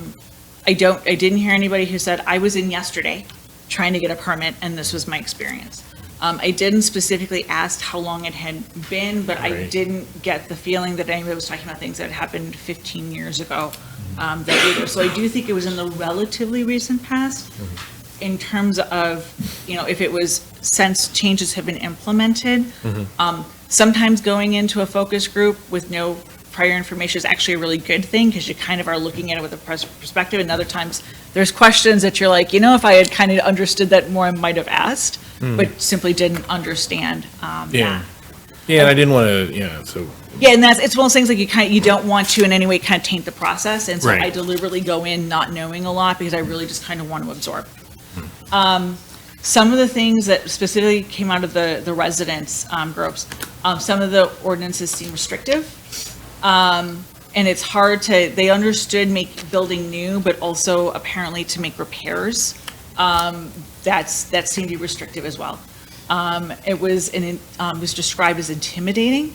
didn't hear anybody who said, I was in yesterday trying to get a permit and this was my experience. I didn't specifically ask how long it had been, but I Right. didn't get the feeling that anybody was talking about things that had happened 15 years ago. That either. So I do think it was in the relatively recent past. In terms of, if it was since changes have been implemented. Sometimes going into a focus group with no prior information is actually a really good thing because you kind of are looking at it with a perspective. And other times there's questions that you're like, if I had kind of understood that more, I might have asked, but simply didn't understand Yeah. that. Yeah, and I didn't want to, so. Yeah, and it's one of those things like you don't want to in any way kind of taint the process. And so Right. I deliberately go in not knowing a lot because I really just kind of want to absorb. Some of the things that specifically came out of the residents groups, some of the ordinances seem restrictive. And it's hard they understood building new, but also apparently to make repairs. That seemed to be restrictive as well. It was described as intimidating.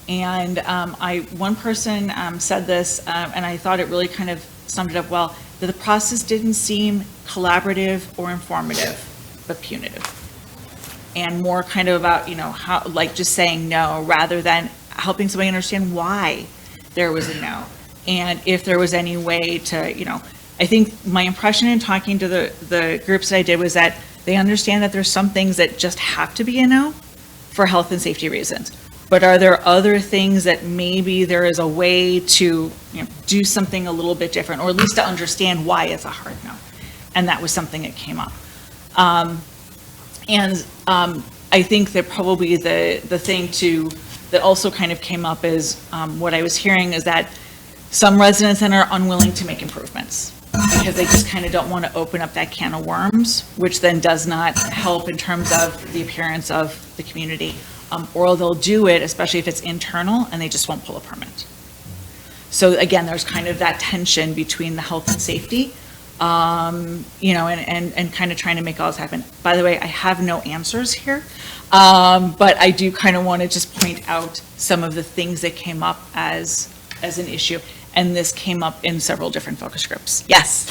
And one person said this, and I thought it really kind of summed it up well, that the process didn't seem collaborative or informative, but punitive. And more kind of about, how, like just saying no, rather than helping somebody understand why there was a no. And if there was any way to, I think my impression in talking to the groups that I did was that they understand that there's some things that just have to be a no for health and safety reasons. But are there other things that maybe there is a way to do something a little bit different, or at least to understand why it's a hard no? And that was something that came up. I think that probably the thing that also kind of came up is what I was hearing is that some residents then are unwilling to make improvements because they just kind of don't want to open up that can of worms, which then does not help in terms of the appearance of the community. Or they'll do it, especially if it's internal, and they just won't pull a permit. So again, there's kind of that tension between the health and safety, and kind of trying to make all this happen. By the way, I have no answers here, but I do kind of want to just point out some of the things that came up as an issue. And this came up in several different focus groups. Yes.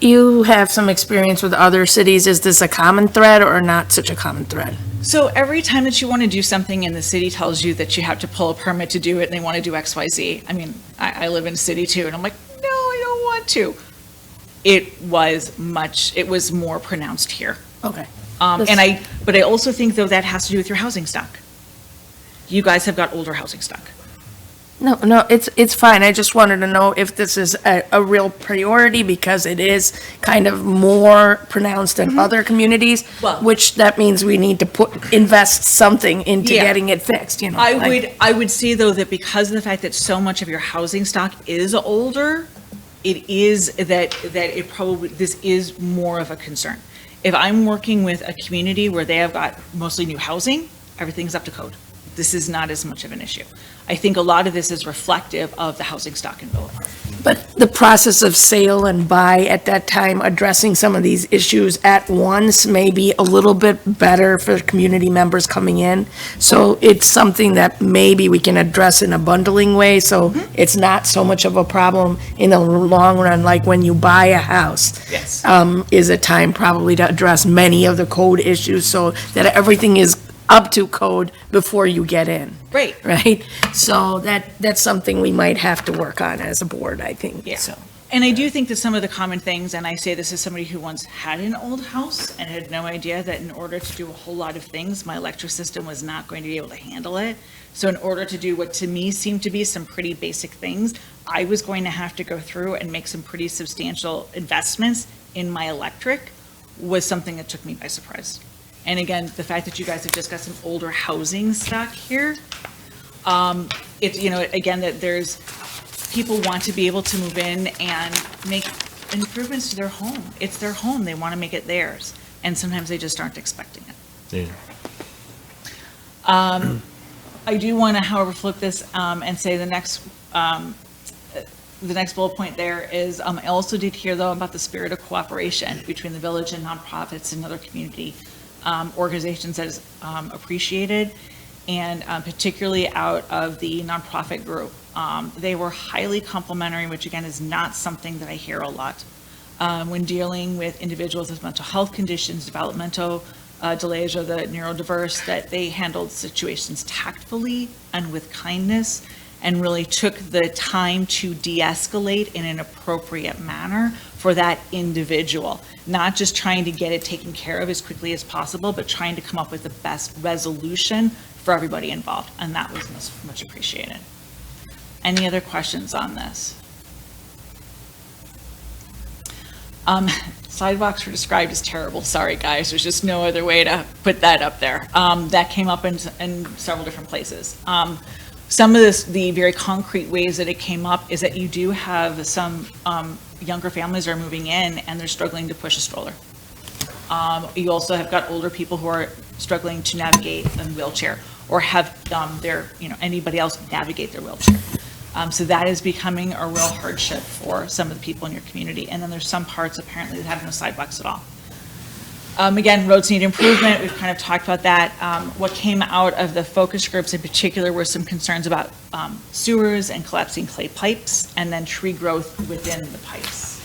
You have some experience with other cities. Is this a common thread or not such a common thread? So every time that you want to do something and the city tells you that you have to pull a permit to do it and they want to do X, Y, Z. I mean, I live in a city too, and I'm like, no, I don't want to. It was more pronounced here. Okay. But I also think though that has to do with your housing stock. You guys have got older housing stock. No, it's fine. I just wanted to know if this is a real priority because it is kind of more pronounced than other communities, Well- which that means we need to invest something into Yeah. getting it fixed, I would say though that because of the fact that so much of your housing stock is older, it is that this is more of a concern. If I'm working with a community where they have got mostly new housing, everything's up to code. This is not as much of an issue. I think a lot of this is reflective of the housing stock in Villa Park. But the process of sale and buy at that time, addressing some of these issues at once may be a little bit better for community members coming in. So it's something that maybe we can address in a bundling way, so it's not so much of a problem in the long run, like when you buy a house. Yes. Is a time probably to address many of the code issues so that everything is up to code before you get in. Great. Right? So that's something we might have to work on as a board, I think, Yeah. so. And I do think that some of the common things, and I say this as somebody who once had an old house and had no idea that in order to do a whole lot of things, my electric system was not going to be able to handle it. So in order to do what to me seemed to be some pretty basic things, I was going to have to go through and make some pretty substantial investments in my electric was something that took me by surprise. And again, the fact that you guys have just got some older housing stock here, it's, again, that there's, people want to be able to move in and make improvements to their home. It's their home. They want to make it theirs. And sometimes they just aren't expecting it. Yeah. I do want to, however, flip this and say the next bullet point there is, I also did hear though about the spirit of cooperation between the village and nonprofits and other community organizations that is appreciated, and particularly out of the nonprofit group. They were highly complimentary, which again is not something that I hear a lot. When dealing with individuals with mental health conditions, developmental delays, or the neurodiverse, that they handled situations tactfully and with kindness, and really took the time to de-escalate in an appropriate manner for that individual. Not just trying to get it taken care of as quickly as possible, but trying to come up with the best resolution for everybody involved, and that was much appreciated. Any other questions on this? Sidewalks were described as terrible. Sorry, guys, there's just no other way to put that up there. That came up in several different places. Some of the very concrete ways that it came up is that you do have some younger families are moving in and they're struggling to push a stroller. You also have got older people who are struggling to navigate in a wheelchair, or have anybody else navigate their wheelchair. So that is becoming a real hardship for some of the people in your community. And then there's some parts apparently that have no sidewalks at all. Again, roads need improvement. We've kind of talked about that. What came out of the focus groups in particular were some concerns about sewers and collapsing clay pipes, and then tree growth within the pipes.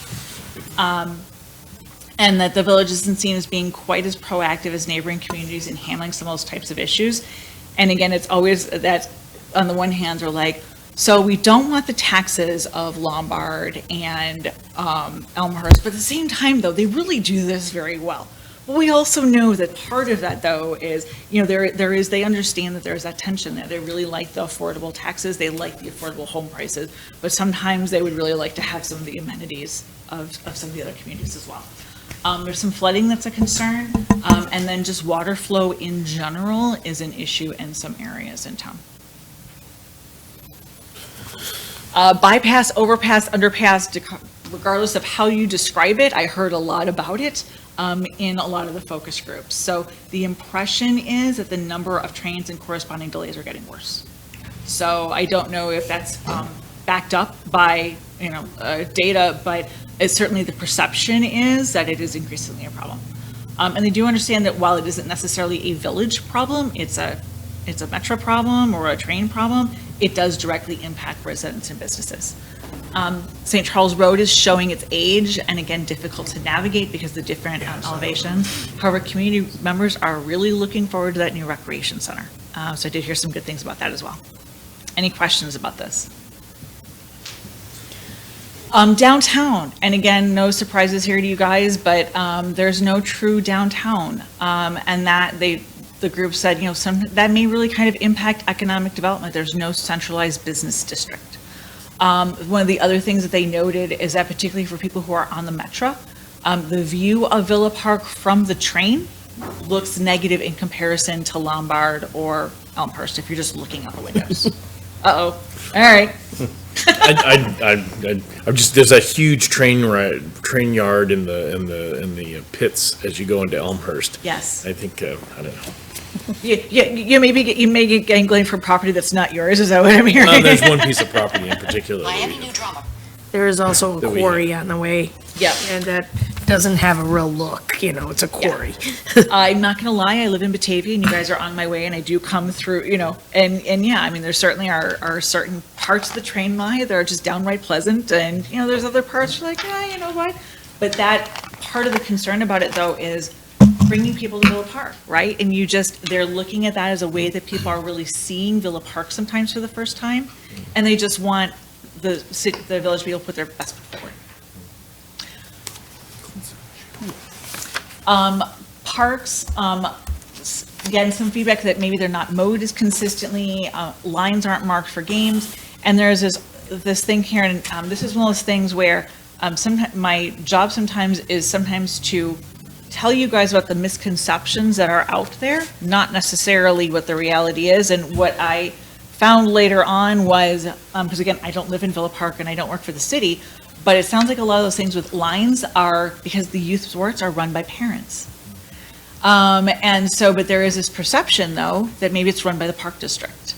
And that the village isn't seen as being quite as proactive as neighboring communities in handling some of those types of issues. And again, it's always that on the one hand, they're like, so we don't want the taxes of Lombard and Elmhurst, but at the same time, though, they really do this very well. But we also know that part of that, though, is, they understand that there's that tension there. They really like the affordable taxes, they like the affordable home prices, but sometimes they would really like to have some of the amenities of some of the other communities as well. There's some flooding that's a concern, and then just water flow in general is an issue in some areas in town. Bypass, overpass, underpass, regardless of how you describe it, I heard a lot about it in a lot of the focus groups. So the impression is that the number of trains and corresponding delays are getting worse. So I don't know if that's backed up by data, but it's certainly the perception is that it is increasingly a problem. And they do understand that while it isn't necessarily a village problem, it's a metro problem or a train problem, it does directly impact residents and businesses. St. Charles Road is showing its age, and again, difficult to navigate because of the different elevations. However, community members are really looking forward to that new recreation center. So I did hear some good things about that as well. Any questions about this? Downtown, and again, no surprises here to you guys, but there's no true downtown, and that the group said, that may really kind of impact economic development. There's no centralized business district. One of the other things that they noted is that particularly for people who are on the Metro, the view of Villa Park from the train looks negative in comparison to Lombard or Elmhurst if you're just looking out the windows. Uh-oh, all right. I'm just, there's a huge train yard in the pits as you go into Elmhurst. Yes. I think, I don't know. You may get angling for property that's not yours. Is that what I'm hearing? There's one piece of property in particular. There is also a That we quarry on the way. Yeah. And that doesn't have a real look, it's a quarry. I'm not gonna lie, I live in Batavia and you guys are on my way and I do come through, and yeah, I mean, there certainly are certain parts of the train line that are just downright pleasant, and there's other parts you're like, yeah, you know what? But that part of the concern about it though is bringing people to Villa Park, right? And they're looking at that as a way that people are really seeing Villa Park sometimes for the first time, and they just want the village to be able to put their best foot forward. Parks, again, some feedback that maybe they're not mowed as consistently, lines aren't marked for games, and there's this thing here, and this is one of those things where my job sometimes is to tell you guys about the misconceptions that are out there, not necessarily what the reality is. And what I found later on was, because again, I don't live in Villa Park and I don't work for the city, but it sounds like a lot of those things with lines are because the youth sports are run by parents. But there is this perception though, that maybe it's run by the park district.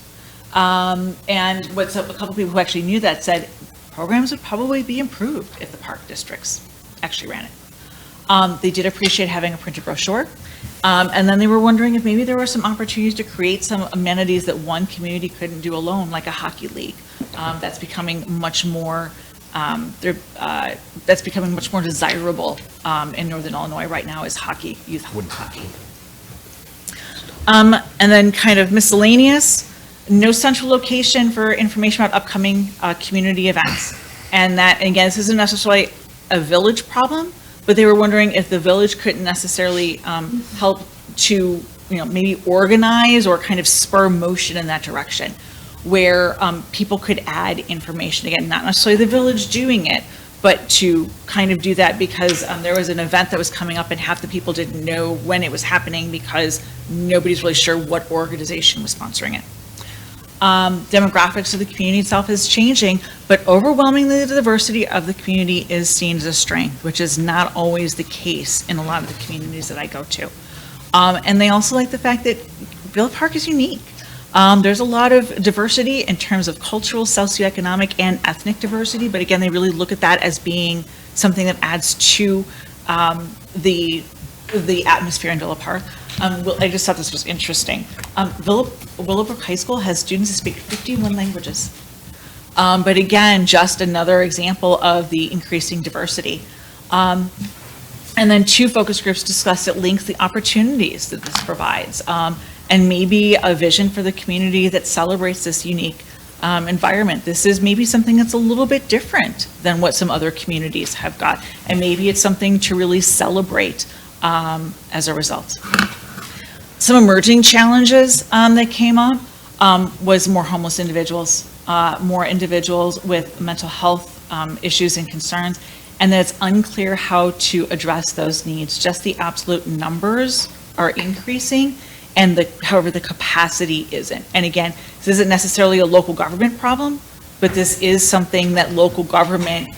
And what's up, a couple people who actually knew that said programs would probably be improved if the park districts actually ran it. They did appreciate having a printed brochure. And then they were wondering if maybe there were some opportunities to create some amenities that one community couldn't do alone, like a hockey league. That's becoming much more, that's becoming much more desirable in Northern Illinois right now is hockey, youth hockey. And then kind of miscellaneous, no central location for information about upcoming community events. And that, again, this isn't necessarily a village problem, but they were wondering if the village couldn't necessarily help to, maybe organize or kind of spur motion in that direction, where people could add information. Again, not necessarily the village doing it, but to kind of do that because there was an event that was coming up and half the people didn't know when it was happening because nobody's really sure what organization was sponsoring it. Demographics of the community itself is changing, but overwhelmingly the diversity of the community is seen as a strength, which is not always the case in a lot of the communities that I go to. And they also like the fact that Villa Park is unique. There's a lot of diversity in terms of cultural, socioeconomic, and ethnic diversity, but again, they really look at that as being something that adds to the atmosphere in Villa Park. I just thought this was interesting. Willowbrook High School has students that speak 51 languages. But again, just another example of the increasing diversity. And then 2 focus groups discussed at length the opportunities that this provides, and maybe a vision for the community that celebrates this unique environment. This is maybe something that's a little bit different than what some other communities have got, and maybe it's something to really celebrate as a result. Some emerging challenges that came up was more homeless individuals, more individuals with mental health issues and concerns, and that it's unclear how to address those needs. Just the absolute numbers are increasing, and however the capacity isn't. And again, this isn't necessarily a local government problem, but this is something that local government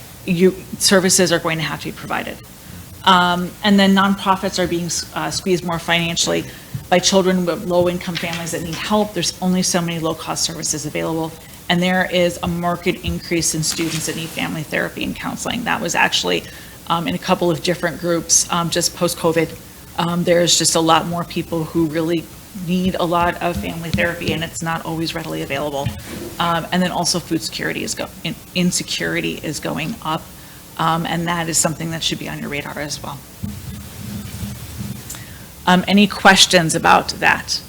services are going to have to be provided. And then nonprofits are being squeezed more financially by children with low-income families that need help. There's only so many low-cost services available, and there is a marked increase in students that need family therapy and counseling. That was actually in a couple of different groups just post-COVID. There's just a lot more people who really need a lot of family therapy, and it's not always readily available. And then also food security insecurity is going up, and that is something that should be on your radar as well. Any questions about that?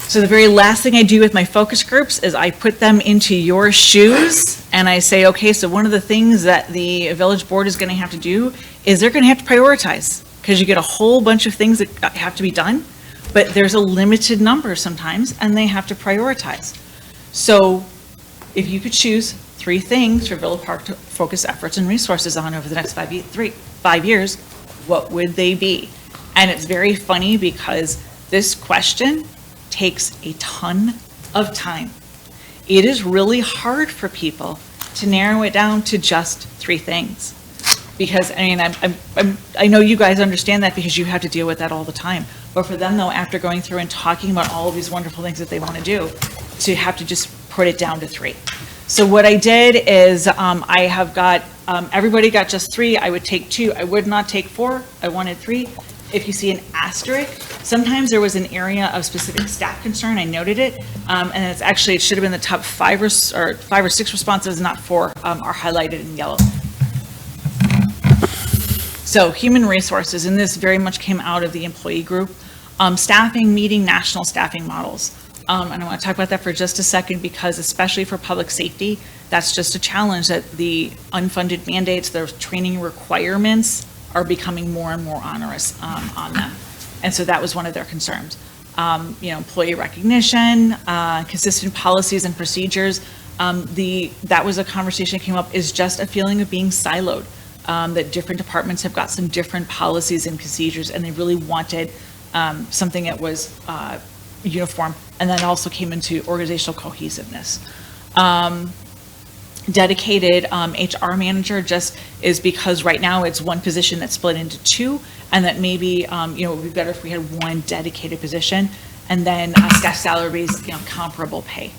So the very last thing I do with my focus groups is I put them into your shoes and I say, okay, so one of the things that the village board is going to have to do is they're going to have to prioritize, because you get a whole bunch of things that have to be done, but there's a limited number sometimes and they have to prioritize. So if you could choose 3 things for Villa Park to focus efforts and resources on over the next 5 years, what would they be? And it's very funny because this question takes a ton of time. It is really hard for people to narrow it down to just 3 things. Because, I mean, I know you guys understand that because you have to deal with that all the time. But for them, though, after going through and talking about all of these wonderful things that they want to do, to have to just put it down to 3. So what I did is I have got, everybody got just 3. I would take 2. I would not take 4. I wanted 3. If you see an asterisk, sometimes there was an area of specific staff concern. I noted it, and it's actually, it should have been the top 5 or 6 responses, not 4, are highlighted in yellow. So human resources, and this very much came out of the employee group. Staffing, meeting national staffing models. And I want to talk about that for just a second, because especially for public safety, that's just a challenge, that the unfunded mandates, the training requirements are becoming more and more onerous on them. And so that was one of their concerns. Employee recognition, consistent policies and procedures. That was a conversation that came up, is just a feeling of being siloed. That different departments have got some different policies and procedures, and they really wanted something that was uniform, and then also came into organizational cohesiveness. Dedicated HR manager just is because right now it's one position that's split into 2, and that maybe it would be better if we had one dedicated position, and then staff salaries, comparable pay.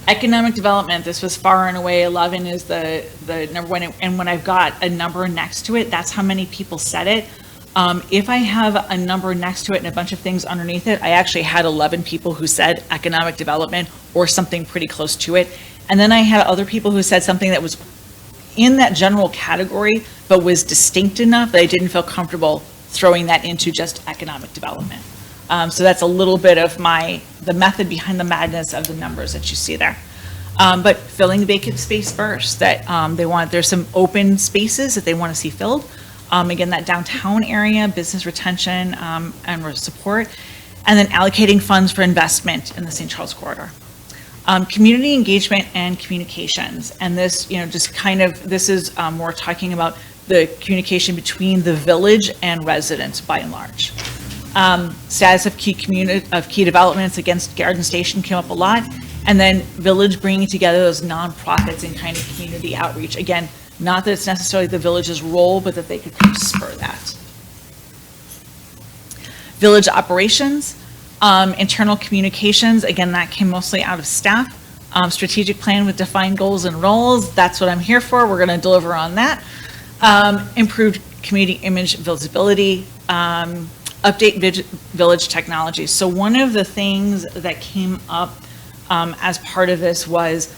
Economic development, this was far and away, 11 is the number one, and when I've got a number next to it, that's how many people said it. If I have a number next to it and a bunch of things underneath it, I actually had 11 people who said economic development or something pretty close to it. And then I had other people who said something that was in that general category, but was distinct enough that I didn't feel comfortable throwing that into just economic development. So that's a little bit of the method behind the madness of the numbers that you see there. But filling the vacant space first, that there's some open spaces that they want to see filled. Again, that downtown area, business retention and support, and then allocating funds for investment in the St. Charles corridor. Community engagement and communications, and this, this is more talking about the communication between the village and residents by and large. Status of key developments against Garden Station came up a lot, and then village bringing together those nonprofits and kind of community outreach. Again, not that it's necessarily the village's role, but that they could kind of spur that. Village operations, internal communications, again, that came mostly out of staff. Strategic plan with defined goals and roles, that's what I'm here for. We're going to deliver on that. Improved community image visibility, update village technology. So one of the things that came up as part of this was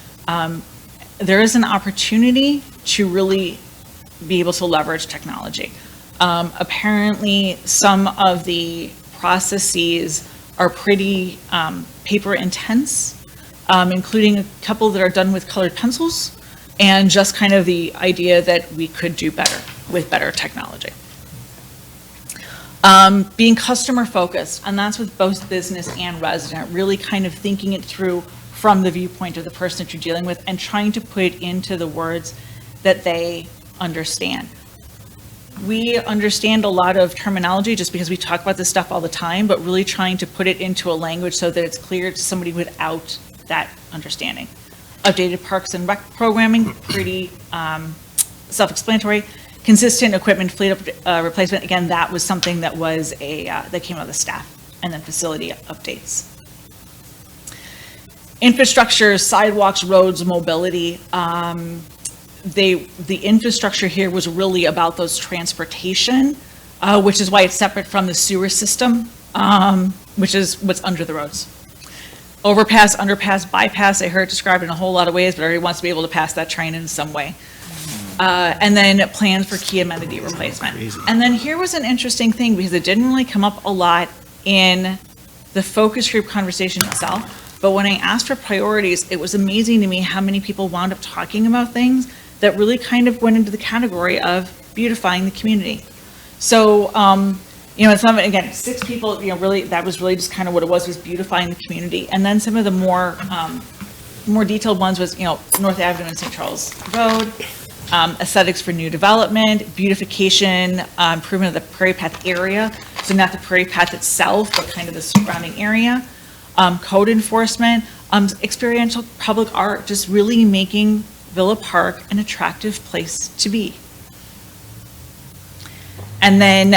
there is an opportunity to really be able to leverage technology. Apparently, some of the processes are pretty paper intense, including a couple that are done with colored pencils, and just kind of the idea that we could do better with better technology. Being customer focused, and that's with both business and resident, really kind of thinking it through from the viewpoint of the person that you're dealing with and trying to put it into the words that they understand. We understand a lot of terminology just because we talk about this stuff all the time, but really trying to put it into a language so that it's clear to somebody without that understanding. Updated parks and rec programming, pretty self-explanatory. Consistent equipment fleet replacement, again, that was something that was that came out of the staff. And then facility updates. Infrastructure, sidewalks, roads, mobility. The infrastructure here was really about those transportation, which is why it's separate from the sewer system, which is what's under the roads. Overpass, underpass, bypass, I heard it described in a whole lot of ways, but everybody wants to be able to pass that train in some way. And then plans for key amenity replacement. And then here was an interesting thing because it didn't really come up a lot in the focus group conversation itself. But when I asked for priorities, it was amazing to me how many people wound up talking about things that really kind of went into the category of beautifying the community. So, it's not, again, 6 people, really, that was really just kind of what it was beautifying the community. And then some of the more detailed ones was, North Avenue and St. Charles Road, aesthetics for new development, beautification, improvement of the Prairie Path area. So not the Prairie Path itself, but kind of the surrounding area. Code enforcement, experiential public art, just really making Villa Park an attractive place to be. And then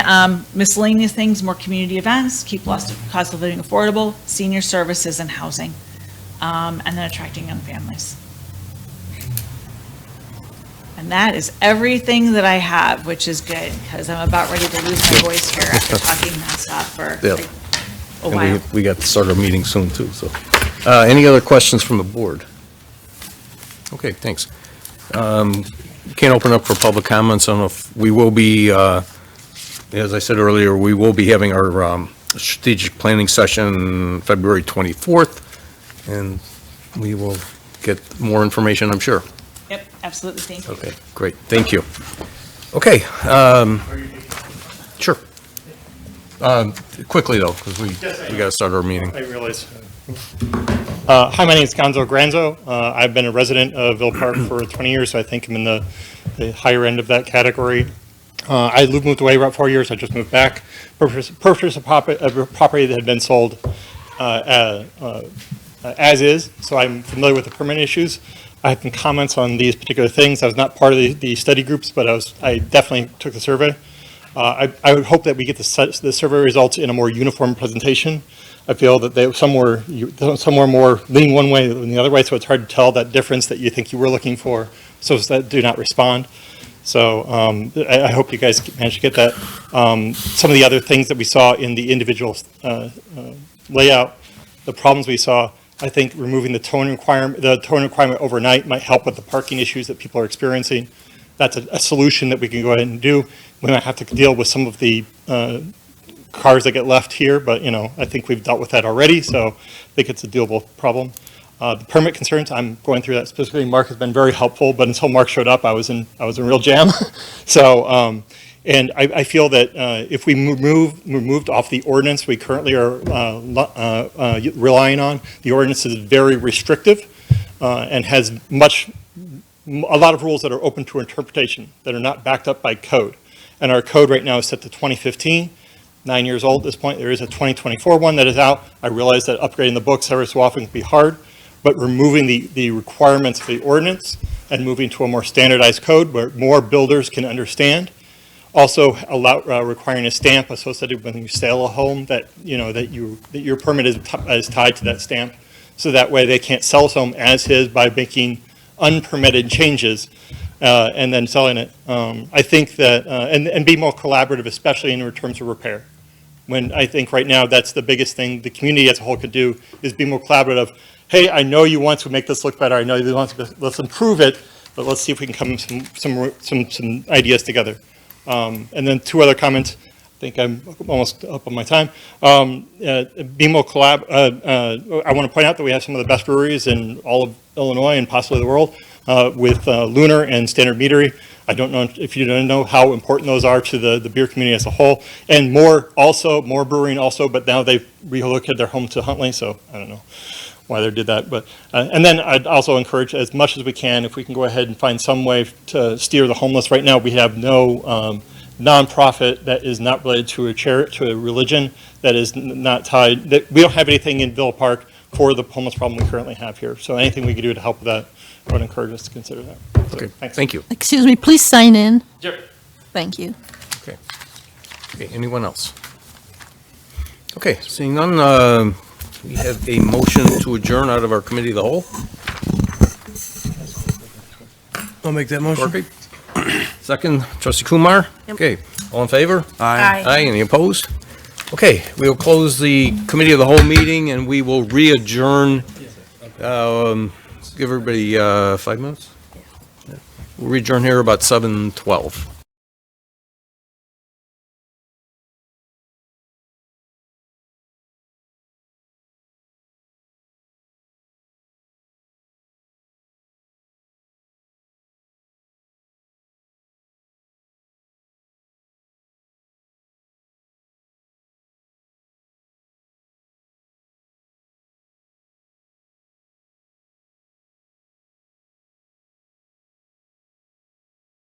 miscellaneous things, more community events, keep cost of living affordable, senior services and housing, and then attracting young families. And that is everything that I have, which is good, because I'm about ready to lose my voice here after talking nonstop for Yeah. like a while. And we got to start our meeting soon, too, so. Any other questions from the board? Okay, thanks. Can't open up for public comments. I don't know if we will be, as I said earlier, we will be having our strategic planning session February 24th, and we will get more information, I'm sure. Yep, absolutely, thank you. Okay, great, thank you. Okay, sure. Quickly, though, because we got to start our meeting. I realize. Hi, my name is Gonzo Granzo. I've been a resident of Villa Park for 20 years, so I think I'm in the higher end of that category. I moved away about 4 years. I just moved back. Purchased a property that had been sold as is, so I'm familiar with the permit issues. I had some comments on these particular things. I was not part of the study groups, but I definitely took the survey. I would hope that we get the survey results in a more uniform presentation. I feel that some were more leaning one way than the other way, so it's hard to tell that difference that you think you were looking for, so that do not respond. So I hope you guys managed to get that. Some of the other things that we saw in the individual layout, the problems we saw, I think removing the towing requirement overnight might help with the parking issues that people are experiencing. That's a solution that we can go ahead and do. We might have to deal with some of the cars that get left here, but I think we've dealt with that already, so I think it's a doable problem. The permit concerns, I'm going through that specifically. Mark has been very helpful, but until Mark showed up, I was in real jam. So, and I feel that if we moved off the ordinance we currently are relying on, the ordinance is very restrictive and has a lot of rules that are open to interpretation that are not backed up by code. And our code right now is set to 2015, 9 years old at this point. There is a 2024 one that is out. I realize that upgrading the books every so often can be hard, but removing the requirements of the ordinance and moving to a more standardized code where more builders can understand. Also requiring a stamp associated when you sell a home that your permit is tied to that stamp, so that way they can't sell a home as is by making unpermitted changes and then selling it. I think that and be more collaborative, especially in terms of repair. When I think right now that's the biggest thing the community as a whole could do is be more collaborative. Hey, I know you want to make this look better. I know you want to, let's improve it, but let's see if we can come with some ideas together. And then two other comments. I think I'm almost up on my time. Be more collab. I want to point out that we have some of the best breweries in all of Illinois and possibly the world with Lunar and Standard Meadery. I don't know if you don't know how important those are to the beer community as a whole. And more brewing also, but now they've relocated their home to Huntley, so I don't know why they did that. But and then I'd also encourage as much as we can, if we can go ahead and find some way to steer the homeless. Right now we have no nonprofit that is not related to a religion, that is not tied, that we don't have anything in Villa Park for the homeless problem we currently have here. So anything we can do to help with that, I would encourage us to consider that. So, Okay, thanks. thank you. Excuse me, please sign in. Sure. Thank you. Okay, anyone else? Okay, seeing none, we have a motion to adjourn out of our committee of the whole. I'll make that motion. Corky? Second, trustee Kumar? Okay, all in favor? Aye. Aye, any opposed? Okay, we will close the committee of the whole meeting and we will re-adjourn. Give everybody 5 minutes? We'll re-adjourn here about 7:12.